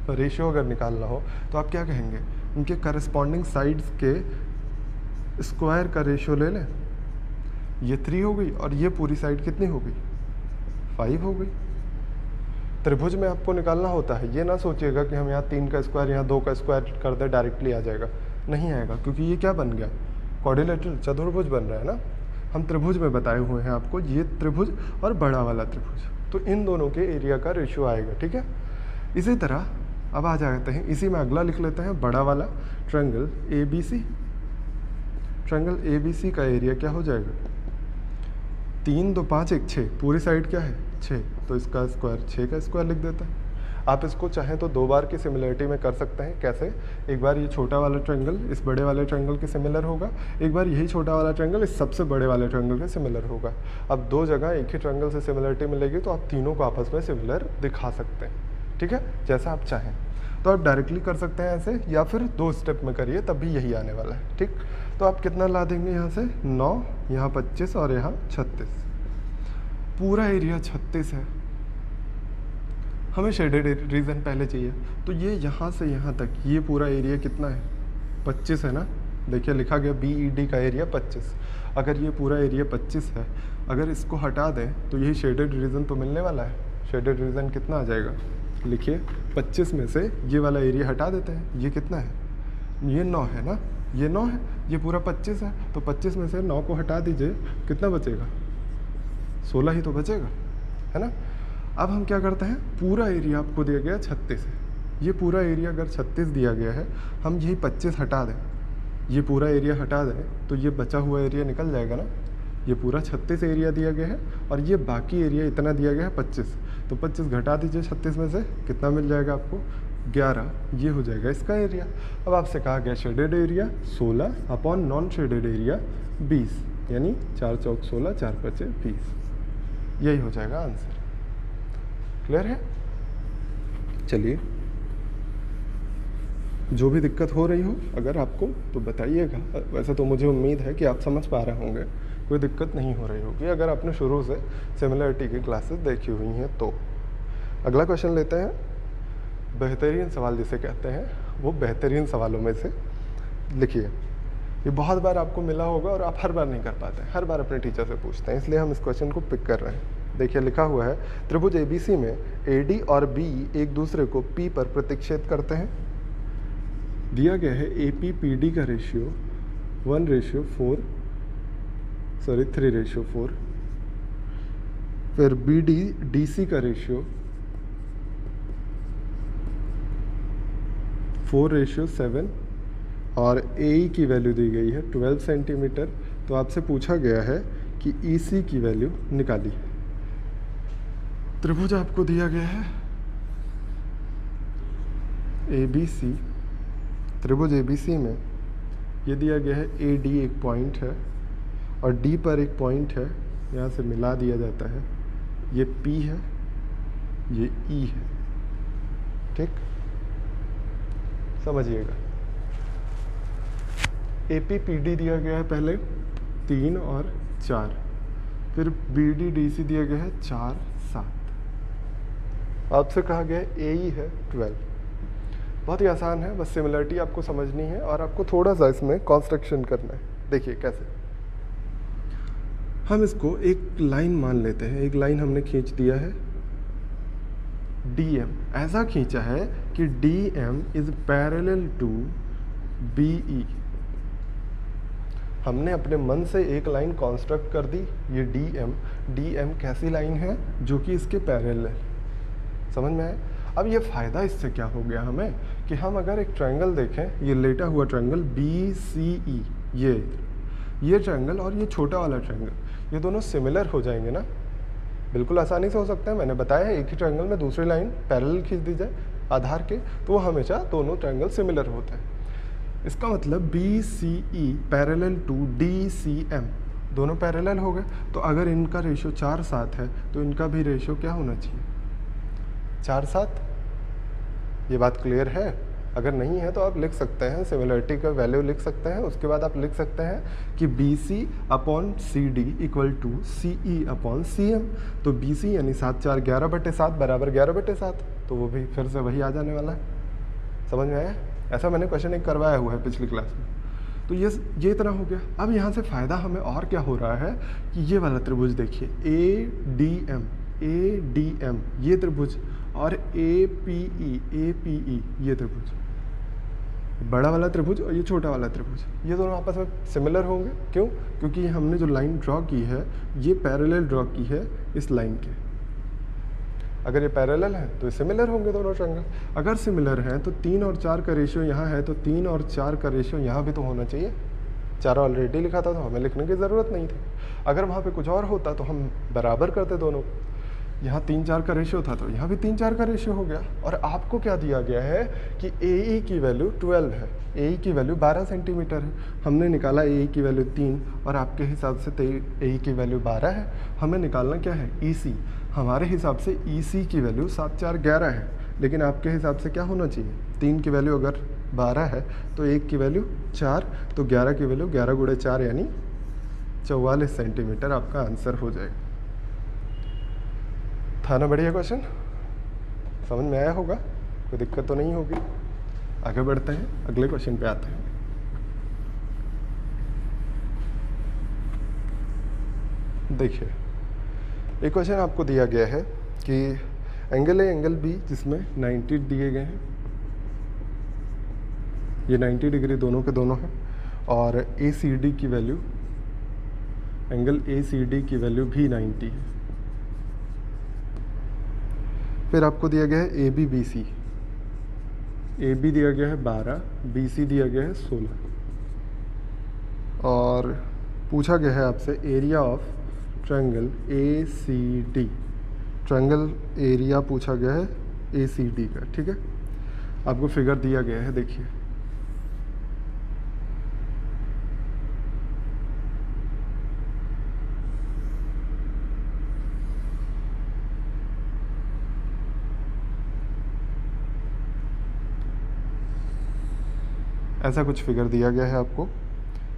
रेशियो अगर निकालना हो तो आप क्या कहेंगे, उनके करस्पॉन्डिंग साइड्स के स्क्वायर का रेशियो ले लें। ये 3 हो गई और ये पूरी साइड कितनी हो गई, 5 हो गई। त्रिभुज में आपको निकालना होता है, ये ना सोचिएगा कि हम यहाँ 3 का स्क्वायर यहाँ 2 का स्क्वायर कर दे डायरेक्टली आ जाएगा, नहीं आएगा, क्योंकि ये क्या बन गया, क्वाड्रिलेटरल चतुर्भुज बन रहा है ना। हम त्रिभुज में बताए हुए हैं आपको, ये त्रिभुज और बड़ा वाला त्रिभुज, तो इन दोनों के एरिया का रेशियो आएगा, ठीक है। इसी तरह अब आ जाते हैं, इसी में अगला लिख लेते हैं, बड़ा वाला ट्रायंगल ABC। ट्रायंगल ABC का एरिया क्या हो जाएगा, 3 2 5 1 6, पूरी साइड क्या है 6, तो इसका स्क्वायर 6 का स्क्वायर लिख देता है। आप इसको चाहें तो 2 बार की सिमिलरिटी में कर सकते हैं। कैसे, एक बार ये छोटा वाला ट्रायंगल इस बड़े वाले ट्रायंगल के सिमिलर होगा, एक बार यही छोटा वाला ट्रायंगल इस सबसे बड़े वाले ट्रायंगल के सिमिलर होगा। अब 2 जगह एक ही ट्रायंगल से सिमिलरिटी मिलेगी तो आप तीनों को आपस में सिमिलर दिखा सकते हैं, ठीक है, जैसा आप चाहें। तो आप डायरेक्टली कर सकते हैं ऐसे, या फिर 2 स्टेप में करिए, तब भी यही आने वाला है, ठीक। तो आप कितना ला देंगे, यहाँ से 9, यहाँ 25 और यहाँ 36, पूरा एरिया 36 है। हमें शेडेड रीजन पहले चाहिए, तो ये यहाँ से यहाँ तक ये पूरा एरिया कितना है, 25 है ना। देखिए लिखा गया BED का एरिया 25। अगर ये पूरा एरिया 25 है, अगर इसको हटा दें तो यही शेडेड रीजन तो मिलने वाला है। शेडेड रीजन कितना आ जाएगा, लिखिए 25 में से ये वाला एरिया हटा देते हैं, ये कितना है, ये 9 है ना, ये 9 है, ये पूरा 25 है, तो 25 में से 9 को हटा दीजिए, कितना बचेगा, 16 ही तो बचेगा, है ना। अब हम क्या करते हैं, पूरा एरिया आपको दिया गया 36 है, ये पूरा एरिया अगर 36 दिया गया है, हम यही 25 हटा दें ये पूरा एरिया हटा दें तो ये बचा हुआ एरिया निकल जाएगा ना। ये पूरा 36 एरिया दिया गया है और ये बाकी एरिया इतना दिया गया है 25, तो 25 घटा दीजिए 36 में से, कितना मिल जाएगा आपको 11, ये हो जाएगा इसका एरिया। अब आपसे कहा गया shaded area 16 upon non shaded area 20, यानी 4 चौक 16, 4 पचे 20, यही हो जाएगा आंसर। क्लियर है? चलिए, जो भी दिक्कत हो रही हो अगर आपको तो बताइएगा। वैसे तो मुझे उम्मीद है कि आप समझ पा रहे होंगे, कोई दिक्कत नहीं हो रही होगी अगर आपने शुरू से सिमिलरिटी की क्लासेस देखी हुई हैं तो। अगला क्वेश्चन लेते हैं। बेहतरीन सवाल जिसे कहते हैं, वो बेहतरीन सवालों में से लिखिए। ये बहुत बार आपको मिला होगा और आप हर बार नहीं कर पाते, हर बार अपने टीचर से पूछते हैं, इसलिए हम इस क्वेश्चन को पिक कर रहे हैं। देखिए लिखा हुआ है, त्रिभुज ABC में AD और B एक दूसरे को P पर प्रतिच्छेद करते हैं। दिया गया है AP PD का रेशियो 3:4, फिर BD DC का रेशियो 4:7 और AE की वैल्यू दी गई है 12 सेंटीमीटर। तो आपसे पूछा गया है कि EC की वैल्यू निकाली। त्रिभुज आपको दिया गया है ABC, त्रिभुज ABC में ये दिया गया है AD एक पॉइंट है और D पर एक पॉइंट है, यहाँ से मिला दिया जाता है। ये P है, ये E है, ठीक, समझिएगा। AP PD दिया गया है पहले 3 और 4, फिर BD DC दिया गया है 4 7। आपसे कहा गया है AE है 12। बहुत ही आसान है, बस सिमिलरिटी आपको समझनी है और आपको थोड़ा सा इसमें कंस्ट्रक्शन करना है। देखिए कैसे, हम इसको एक लाइन मान लेते हैं। एक लाइन हमने खींच दिया है DM, ऐसा खींचा है कि DM is parallel to BE। हमने अपने मन से एक लाइन कंस्ट्रक्ट कर दी, ये DM कैसी लाइन है, जो कि इसके पैरेलल है। समझ में आया? अब ये फ़ायदा इससे क्या हो गया हमें कि हम अगर एक ट्रायंगल देखें, ये लेटा हुआ ट्रायंगल BCE, ये ट्रायंगल और ये छोटा वाला ट्रायंगल, ये दोनों सिमिलर हो जाएंगे ना। बिल्कुल आसानी से हो सकता है। मैंने बताया है एक ही ट्रायंगल में दूसरी लाइन पैरेलल खींच दी जाए आधार के, तो वो हमेशा दोनों ट्रायंगल सिमिलर होते हैं। इसका मतलब BCE पैरेलल टू DCM, दोनों पैरेलल हो गए। तो अगर इनका रेशियो 4 7 है तो इनका भी रेशियो क्या होना चाहिए, 4 7। ये बात क्लियर है? अगर नहीं है तो आप लिख सकते हैं, सिमिलरिटी का वैल्यू लिख सकते हैं। उसके बाद आप लिख सकते हैं कि BC upon CD equal to CE upon CM। तो BC यानी 7 4 11/7 बराबर 11/7, तो वो भी फिर से वही आ जाने वाला है। समझ में आया? ऐसा मैंने क्वेश्चन एक करवाया हुआ है पिछली क्लास में। तो ये इतना हो गया। अब यहाँ से फ़ायदा हमें और क्या हो रहा है कि ये वाला त्रिभुज देखिए ADM ये त्रिभुज और APE ये त्रिभुज, बड़ा वाला त्रिभुज और ये छोटा वाला त्रिभुज, ये दोनों आपस में सिमिलर होंगे। क्यों? क्योंकि हमने जो लाइन ड्रॉ की है ये पैरेलल ड्रॉ की है इस लाइन के। अगर ये पैरेलल है तो ये सिमिलर होंगे दोनों ट्रायंगल। अगर सिमिलर हैं तो 3 और 4 का रेशियो यहाँ है, तो 3 और 4 का रेशियो यहाँ भी तो होना चाहिए। 4 ऑलरेडी लिखा था तो हमें लिखने की ज़रूरत नहीं थी। अगर वहाँ पे कुछ और होता तो हम बराबर करते दोनों। यहाँ 3 4 का रेशियो था तो यहाँ भी 3 4 का रेशियो हो गया। और आपको क्या दिया गया है कि AE की वैल्यू 12 है, AE की वैल्यू 12 सेंटीमीटर है। हमने निकाला AE की वैल्यू 3 और आपके हिसाब से AE की वैल्यू 12 है। हमें निकालना क्या है, EC। हमारे हिसाब से EC की वैल्यू 7 4 11 है, लेकिन आपके हिसाब से क्या होना चाहिए, 3 की वैल्यू अगर 12 है तो 1 की वैल्यू 4, तो 11 की वैल्यू 11 गुणे 4 यानी 44 सेंटीमीटर आपका आंसर हो जाएगा। था ना बढ़िया क्वेश्चन? समझ में आया होगा, कोई दिक्कत तो नहीं होगी। आगे बढ़ते हैं, अगले क्वेश्चन पे आते हैं। देखिए एक क्वेश्चन आपको दिया गया है कि एंगल ए एंगल बी जिसमें 90 दिए गए हैं, ये 90 डिग्री दोनों के दोनों हैं, और ACD की वैल्यू, एंगल ACD की वैल्यू भी 90 है। फिर आपको दिया गया है AB BC, AB दिया गया है 12, BC दिया गया है 16। और पूछा गया है आपसे area of triangle ACD। Triangle area पूछा गया है ACD का, ठीक है। आपको फिगर दिया गया है, देखिए ऐसा कुछ फिगर दिया गया है आपको,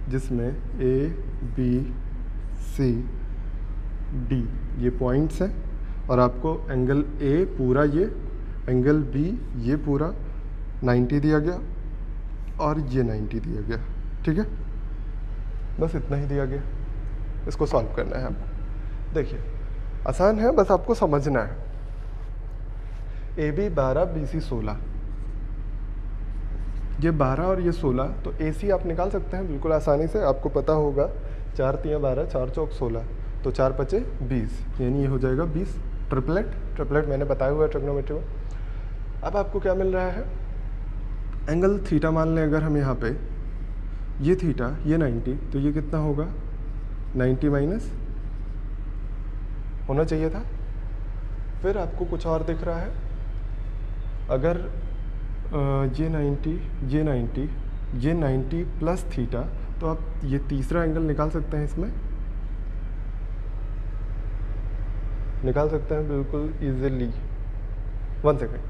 जिसमें ABCD ये पॉइंट्स हैं और आपको एंगल A पूरा ये, एंगल B ये पूरा 90 दिया गया और ये 90 दिया गया, ठीक है। बस इतना ही दिया गया, इसको सॉल्व करना है आपको। देखिए आसान है, बस आपको समझना है। AB 12 BC 16, ये 12 और ये 16, तो AC आप निकाल सकते हैं बिल्कुल आसानी से, आपको पता होगा 4 3 12 4 चौक 16, तो 4 5 20, यानी ये हो जाएगा 20। ट्रिपलेट मैंने बताया हुआ है ट्रिग्नोमेट्री में। अब आपको क्या मिल रहा है, एंगल थीटा मान लें अगर हम यहाँ पे, ये थीटा ये 90, तो ये कितना होगा 90 माइनस होना चाहिए था। फिर आपको कुछ और दिख रहा है, अगर ये 90 प्लस थीटा, तो आप ये तीसरा एंगल निकाल सकते हैं, इसमें निकाल सकते हैं बिल्कुल इजीली। 1 सेकेंड,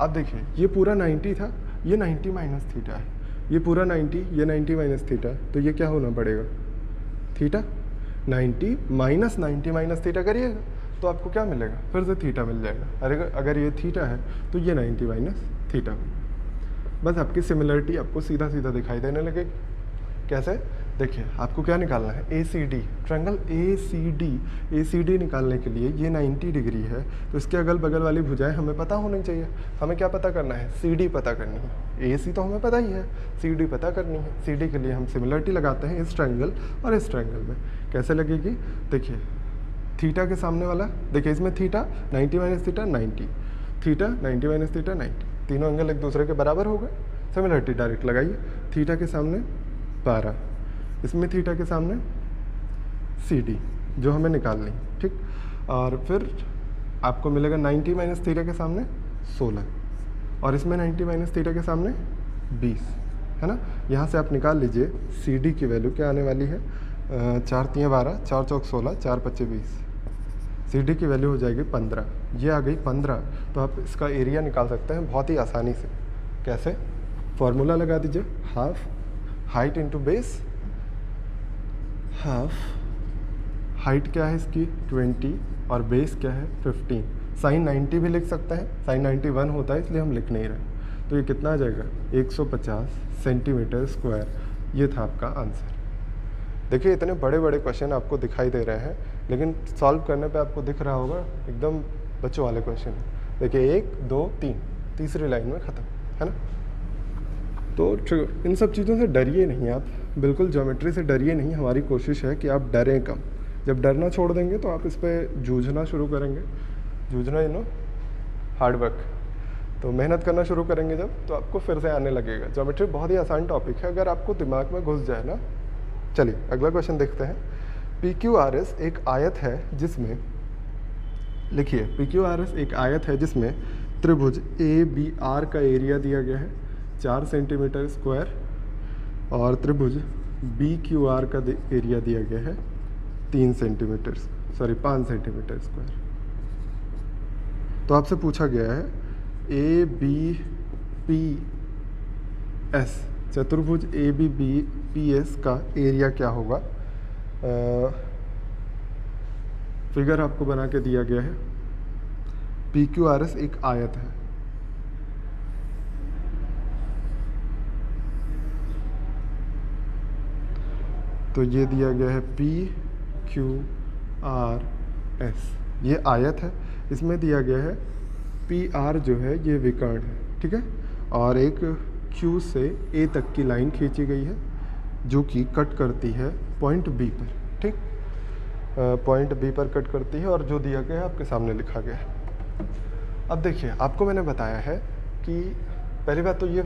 अब देखिए ये पूरा 90 था, ये 90 माइनस थीटा है, ये पूरा 90, ये 90 माइनस थीटा, तो ये क्या होना पड़ेगा थीटा। 90 माइनस थीटा करिएगा तो आपको क्या मिलेगा, फिर से थीटा मिल जाएगा। अगर ये थीटा है तो ये 90 माइनस थीटा। बस आपकी सिमिलरिटी आपको सीधा सीधा दिखाई देने लगेगी। कैसे, देखिए आपको क्या निकालना है, ACD, ट्रायंगल ACD निकालने के लिए ये 90 डिग्री है, तो इसके अगल बगल वाली भुजाएं हमें पता होनी चाहिए। हमें क्या पता करना है, CD पता करनी है। AC तो हमें पता ही है, CD पता करनी है। CD के लिए हम सिमिलरिटी लगाते हैं इस ट्रायंगल और इस ट्रायंगल में। कैसे लगेगी, देखिए थीटा के सामने वाला, देखिए इसमें theta 90 minus theta 90, theta 90 minus theta 90, तीनों एंगल एक दूसरे के बराबर हो गए। सिमिलरिटी डायरेक्ट लगाइए, थीटा के सामने 12, इसमें थीटा के सामने CD जो हमें निकालनी, ठीक। और फिर आपको मिलेगा 90 माइनस थीटा के सामने 16, और इसमें 90 माइनस थीटा के सामने 20, है ना। यहाँ से आप निकाल लीजिए CD की वैल्यू क्या आने वाली है, 4 3 12, 4 चौक 16, 4 5 20। CD की वैल्यू हो जाएगी 15, ये आ गई 15। तो आप इसका एरिया निकाल सकते हैं बहुत ही आसानी से। कैसे, फॉर्मूला लगा दीजिए, half height into base. Half height क्या है इसकी 20 और बेस क्या है 15। साइन 90 भी लिख सकते हैं, साइन 91 होता है इसलिए हम लिख नहीं रहे। तो ये कितना आ जाएगा 150 सेंटीमीटर स्क्वायर। ये था आपका आंसर। देखिए इतने बड़े बड़े क्वेश्चन आपको दिखाई दे रहे हैं, लेकिन सॉल्व करने पे आपको दिख रहा होगा एकदम बच्चों वाले क्वेश्चन। देखिए 1 2 3, तीसरी लाइन में ख़त्म, है ना। तो इन सब चीज़ों से डरिए नहीं आप, बिल्कुल ज्योमेट्री से डरिए नहीं। हमारी कोशिश है कि आप डरें कम। जब डरना छोड़ देंगे तो आप इस पर जूझना शुरू करेंगे। जूझना हार्ड वर्क, तो मेहनत करना शुरू करेंगे जब, तो आपको फिर से आने लगेगा। ज्योमेट्री बहुत ही आसान टॉपिक है अगर आपको दिमाग में घुस जाए ना। चलिए अगला क्वेश्चन देखते हैं। PQRS एक आयत है जिसमें, लिखिए PQRS एक आयत है जिसमें त्रिभुज ABR का एरिया दिया गया है 4 सेंटीमीटर स्क्वायर, और त्रिभुज BQR का एरिया दिया गया है 5 सेंटीमीटर स्क्वायर। तो आपसे पूछा गया है ABPS, चतुर्भुज ABPS का एरिया क्या होगा। फिगर आपको बना के दिया गया है। PQRS एक आयत है, तो ये दिया गया है PQRS, ये आयत है। इसमें दिया गया है PR जो है ये विकर्ण है, ठीक है। और एक Q से A तक की लाइन खींची गई है जो कि कट करती है पॉइंट B पर, ठीक। पॉइंट B पर कट करती है, और जो दिया गया है आपके सामने लिखा गया है। अब देखिए आपको मैंने बताया है कि पहली बात तो ये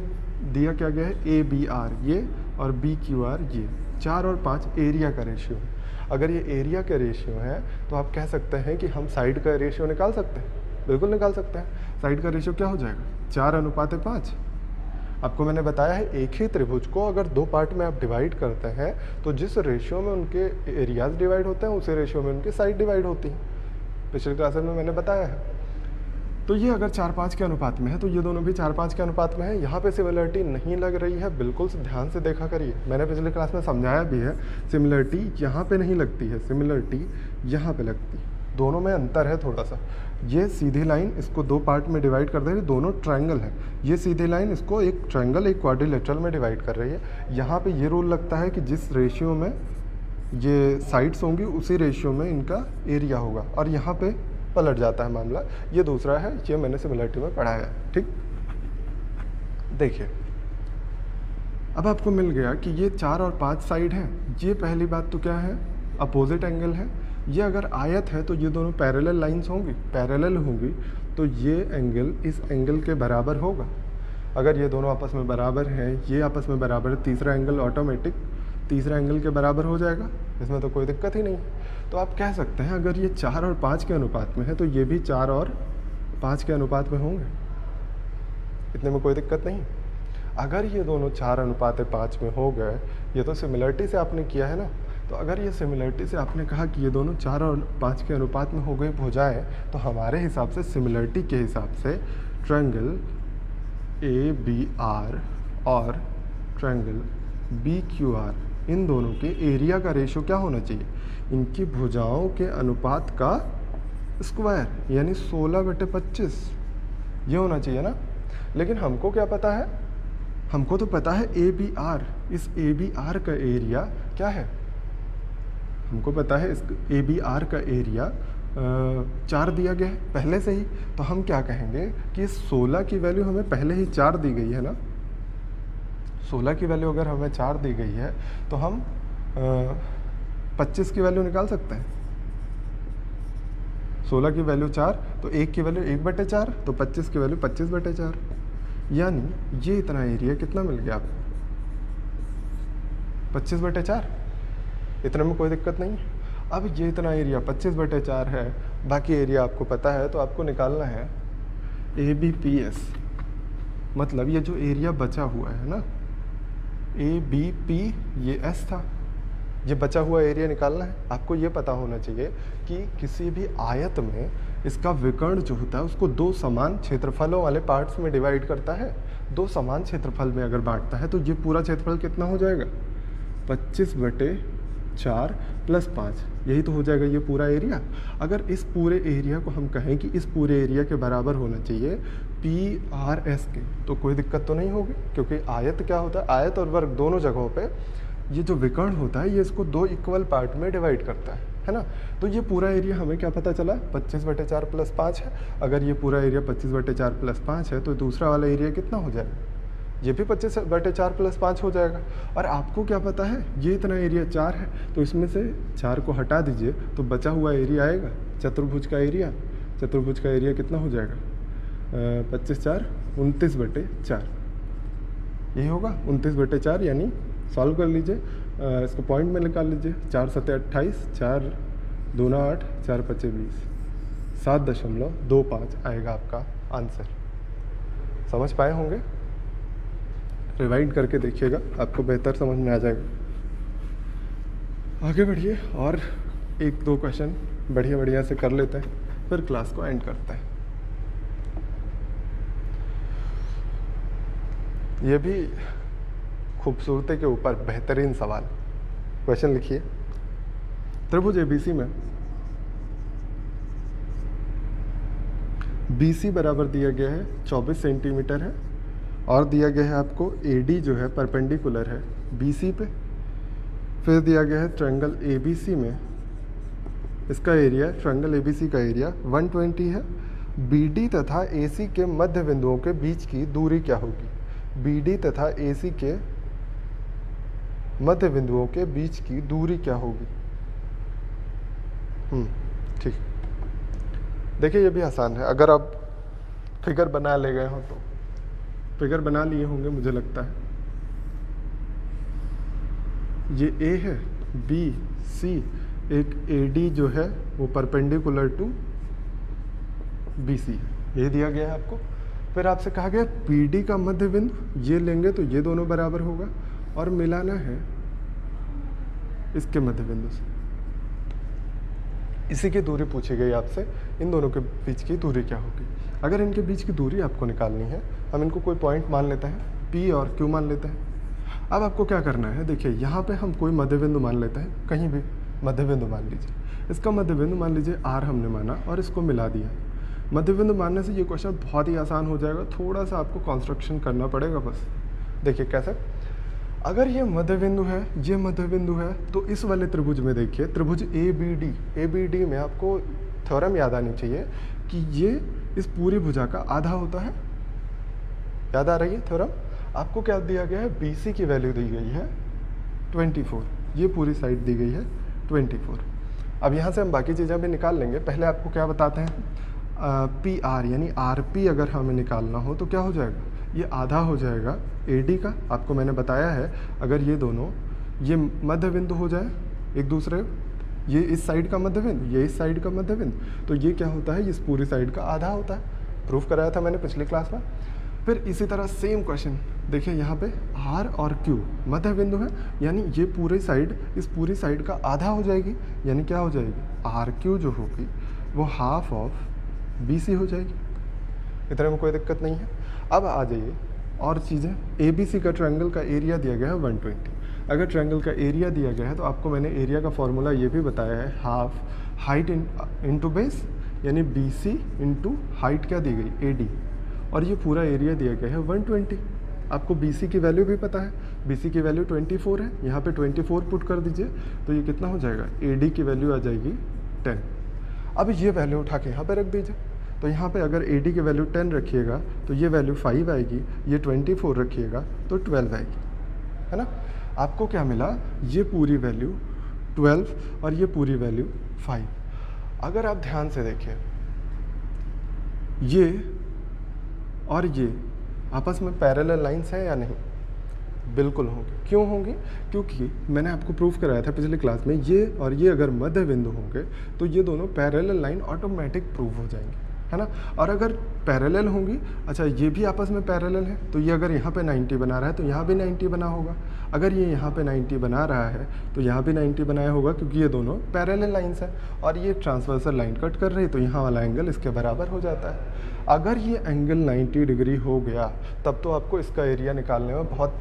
दिया क्या गया है ABR ये और BQR ये, 4 और 5 एरिया का रेशियो है। अगर ये एरिया का रेशियो है तो आप कह सकते हैं कि हम साइड का रेशियो निकाल सकते हैं, बिल्कुल निकाल सकते हैं। साइड का रेशियो क्या हो जाएगा, 4:5। आपको मैंने बताया है एक ही त्रिभुज को अगर 2 पार्ट में आप डिवाइड करते हैं तो जिस रेशियो में उनके एरियाज डिवाइड होते हैं उसी रेशियो में उनकी साइड डिवाइड होती है। पिछले क्लासेस में मैंने बताया है। तो ये अगर 4:5 के अनुपात में है तो ये दोनों भी 4:5 के अनुपात में है। यहाँ पे सिमिलरिटी नहीं लग रही है, बिल्कुल ध्यान से देखा करिए, मैंने पिछले क्लास में समझाया भी है। सिमिलरिटी यहाँ पे नहीं लगती है, सिमिलरिटी यहाँ पे लगती है। दोनों में अंतर है थोड़ा सा। ये सीधी लाइन इसको 2 पार्ट में डिवाइड कर दे रही है, दोनों ट्रायंगल है। ये सीधी लाइन इसको एक ट्रायंगल एक क्वाड्रिलेटरल में डिवाइड कर रही है। यहाँ पे ये रूल लगता है कि जिस रेशियो में ये साइड्स होंगी उसी रेशियो में इनका एरिया होगा, और यहाँ पे पलट जाता है मामला। ये दूसरा है, ये मैंने सिमिलरिटी में पढ़ाया है। ठीक, देखिए अब आपको मिल गया कि ये 4 और 5 साइड है। ये पहली बात तो क्या है, अपोजिट एंगल है। ये अगर आयत है तो ये दोनों पैरेलल लाइंस होंगी, पैरेलल होंगी तो ये एंगल इस एंगल के बराबर होगा। अगर ये दोनों आपस में बराबर हैं, ये आपस में बराबर है, तीसरा एंगल ऑटोमेटिक तीसरा एंगल के बराबर हो जाएगा, इसमें तो कोई दिक्कत ही नहीं। तो आप कह सकते हैं अगर ये 4 और 5 के अनुपात में है तो ये भी 4 और 5 के अनुपात में होंगे, इतने में कोई दिक्कत नहीं। अगर ये दोनों 4:5 में हो गए, ये तो सिमिलरिटी से आपने किया है ना, तो अगर ये सिमिलरिटी से आपने कहा कि ये दोनों 4 और 5 के अनुपात में हो जाए तो हमारे हिसाब से सिमिलरिटी के हिसाब से ट्रायंगल ABR और ट्रायंगल BQR इन दोनों के एरिया का रेशियो क्या होना चाहिए, इनकी भुजाओं के अनुपात का स्क्वायर, यानी 16/25 ये होना चाहिए ना। लेकिन हमको क्या पता है, हमको तो पता है ABR, इस ABR का एरिया क्या है, हमको पता है इस ABR का एरिया 4 दिया गया है पहले से ही। तो हम क्या कहेंगे कि 16 की वैल्यू हमें पहले ही 4 दी गई है ना, 16 की वैल्यू अगर हमें 4 दी गई है तो हम 25 की वैल्यू निकाल सकते हैं। 16 की वैल्यू 4 तो 1 की वैल्यू 1/4, तो 25 की वैल्यू 25/4, यानी ये इतना एरिया कितना मिल गया आपको, 25/4। इतने में कोई दिक्कत नहीं है। अब ये इतना एरिया 25/4 है, बाकी एरिया आपको पता है, तो आपको निकालना है ABPS, मतलब ये जो एरिया बचा हुआ है ना, ABP ये S था, ये बचा हुआ एरिया निकालना है। आपको ये पता होना चाहिए कि किसी भी आयत में इसका विकर्ण जो होता है उसको 2 समान क्षेत्रफलों वाले पार्ट्स में डिवाइड करता है। 2 समान क्षेत्रफल में अगर बांटता है तो ये पूरा क्षेत्रफल कितना हो जाएगा, 25/4 + 5, यही तो हो जाएगा ये पूरा एरिया। अगर इस पूरे एरिया को हम कहें कि इस पूरे एरिया के बराबर होना चाहिए PRS के, तो कोई दिक्कत तो नहीं होगी, क्योंकि आयत क्या होता है, आयत और वर्ग दोनों जगहों पे ये जो विकर्ण होता है ये इसको 2 इक्वल पार्ट में डिवाइड करता है ना। तो ये पूरा एरिया हमें क्या पता चला, 25/4 + 5 है। अगर ये पूरा एरिया 25/4 + 5 है तो दूसरा वाला एरिया कितना हो जाएगा, ये भी 25/4 + 5 हो जाएगा। और आपको क्या पता है, ये इतना एरिया 4 है, तो इसमें से 4 को हटा दीजिए तो बचा हुआ एरिया आएगा चतुर्भुज का एरिया। चतुर्भुज का एरिया कितना हो जाएगा, 25/4 29/4, यही होगा 29/4, यानी सॉल्व कर लीजिए, इसको पॉइंट में निकाल लीजिए, 4 × 7 = 28, 4 × 2 = 8, 4 × 5 = 20, 7.25 आएगा आपका आंसर। समझ पाए होंगे, रिवाइंड करके देखिएगा, आपको बेहतर समझ में आ जाएगा। आगे बढ़िए और 1-2 क्वेश्चन बढ़िया से कर लेते हैं, फिर क्लास को एंड करते हैं। ये भी खूबसूरती के ऊपर बेहतरीन सवाल। क्वेश्चन लिखिए, त्रिभुज ABC में BC बराबर दिया गया है 24 सेंटीमीटर है, और दिया गया है आपको AD जो है परपेंडिकुलर है BC पे। फिर दिया गया है ट्रायंगल ABC में इसका एरिया, ट्रायंगल ABC का एरिया 120 है। BD तथा AC के मध्य बिंदुओं के बीच की दूरी क्या होगी, BD तथा AC के मध्य बिंदुओं के बीच की दूरी क्या होगी। ठीक, देखिए ये भी आसान है, अगर आप फिगर बना ले गए हो तो, फिगर बना लिए होंगे मुझे लगता है। ये ए है, बी सी, एक ए डी जो है वो परपेंडिकुलर टू बी सी, ये दिया गया है आपको। फिर आपसे कहा गया पी डी का मध्य बिंदु, ये लेंगे तो ये दोनों बराबर होगा और मिलाना है इसके मध्य बिंदु से। इसी की दूरी पूछी गई आपसे, इन दोनों के बीच की दूरी क्या होगी। अगर इनके बीच की दूरी आपको निकालनी है, हम इनको कोई पॉइंट मान लेते हैं, P और Q मान लेते हैं। अब आपको क्या करना है, देखिए यहाँ पे हम कोई मध्य बिंदु मान लेते हैं, कहीं भी मध्य बिंदु मान लीजिए। इसका मध्य बिंदु मान लीजिए R हमने माना और इसको मिला दिया। मध्य बिंदु मानने से ये क्वेश्चन बहुत ही आसान हो जाएगा, थोड़ा सा आपको कंस्ट्रक्शन करना पड़ेगा बस। देखिए कैसे, अगर ये मध्य बिंदु है, ये मध्य बिंदु है, तो इस वाले त्रिभुज में देखिए, त्रिभुज ए बी डी में आपको थ्योरम याद आनी चाहिए कि ये इस पूरी भुजा का आधा होता है। याद आ रही है थ्योरम? आपको क्या दिया गया है, BC की वैल्यू दी गई है 24, ये पूरी साइड दी गई है 24। अब यहाँ से हम बाकी चीज़ें भी निकाल लेंगे। पहले आपको क्या बताते हैं, PR यानी RP अगर हमें निकालना हो तो क्या हो जाएगा, ये आधा हो जाएगा AD का। आपको मैंने बताया है, अगर ये दोनों ये मध्य बिंदु हो जाए एक दूसरे, ये इस साइड का मध्य बिंदु, ये इस साइड का मध्य बिंदु, तो ये क्या होता है, इस पूरी साइड का आधा होता है। प्रूफ कराया था मैंने पिछली क्लास में। फिर इसी तरह सेम क्वेश्चन देखिए, यहाँ पे R और Q मध्य बिंदु है, यानी ये पूरी साइड इस पूरी साइड का आधा हो जाएगी, यानी क्या हो जाएगी, RQ जो होगी वो हाफ ऑफ BC हो जाएगी। इतने में कोई दिक्कत नहीं है। अब आ जाइए और चीज़ें, ABC का ट्रायंगल का एरिया दिया गया है 120। अगर ट्रायंगल का एरिया दिया गया है तो आपको मैंने एरिया का फॉर्मूला ये भी बताया है, हाफ हाइट इंटू बेस, यानी BC इंटू हाइट क्या दी गई, AD, और ये पूरा एरिया दिया गया है 120। आपको BC की वैल्यू भी पता है, BC की वैल्यू 24 है, यहाँ पे 24 पुट कर दीजिए तो ये कितना हो जाएगा, AD की वैल्यू आ जाएगी 10। अब ये वैल्यू उठा के यहाँ पे रख दीजिए, तो यहाँ पे अगर AD की वैल्यू 10 रखिएगा तो ये वैल्यू 5 आएगी, ये 24 रखिएगा तो 12 आएगी, है ना। आपको क्या मिला, ये पूरी वैल्यू 12 और ये पूरी वैल्यू 5। अगर आप ध्यान से देखिए, ये और ये आपस में पैरेलल लाइंस हैं या नहीं, बिल्कुल होंगी। क्यों होंगी, क्योंकि मैंने आपको प्रूफ कराया था पिछली क्लास में, ये और ये अगर मध्य बिंदु होंगे तो ये दोनों पैरेलल लाइन ऑटोमेटिक प्रूव हो जाएंगे, है ना। और अगर पैरेलल होंगी, अच्छा ये भी आपस में पैरेलल है, तो ये अगर यहाँ पे 90 बना रहा है तो यहाँ भी 90 बना होगा। अगर ये यहाँ पे 90 बना रहा है तो यहाँ भी 90 बनाया होगा, क्योंकि ये दोनों पैरेलल लाइंस हैं। और ये ट्रांसवर्सल लाइन कट कर रही है तो यहाँ वाला एंगल इसके बराबर हो जाता है। अगर ये एंगल 90 डिग्री हो गया तब तो आपको इसका एरिया निकालने में बहुत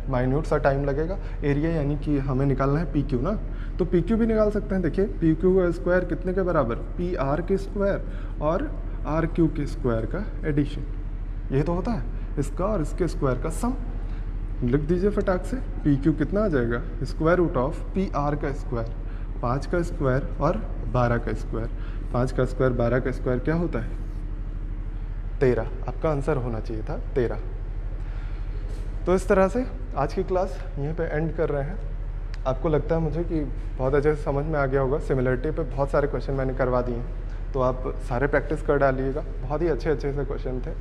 माइन्यूट सा टाइम लगेगा। एरिया यानी कि हमें निकालना है PQ ना, तो PQ भी निकाल सकते हैं। देखिए PQ का स्क्वायर कितने के बराबर, PR के स्क्वायर और RQ के स्क्वायर का एडिशन, ये तो होता है इसका और इसके स्क्वायर का सम। लिख दीजिए फटाक से, PQ कितना आ जाएगा, स्क्वायर रूट ऑफ PR का स्क्वायर, 5 का स्क्वायर और 12 का स्क्वायर। 5 का स्क्वायर 12 का स्क्वायर क्या होता है, 13। आपका आंसर होना चाहिए था 13। तो इस तरह से आज की क्लास यहीं पे एंड कर रहे हैं। आपको लगता है मुझे कि बहुत अच्छे से समझ में आ गया होगा। सिमिलरिटी पे बहुत सारे क्वेश्चन मैंने करवा दिए हैं, तो आप सारे प्रैक्टिस कर डालिएगा। बहुत ही अच्छे से क्वेश्चन थे।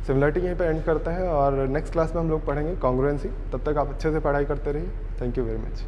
सिमिलरिटी यहीं पे एंड करते हैं और नेक्स्ट क्लास में हम लोग पढ़ेंगे कॉन्ग्रुएंसी। तब तक आप अच्छे से पढ़ाई करते रहिए। Thank you very much.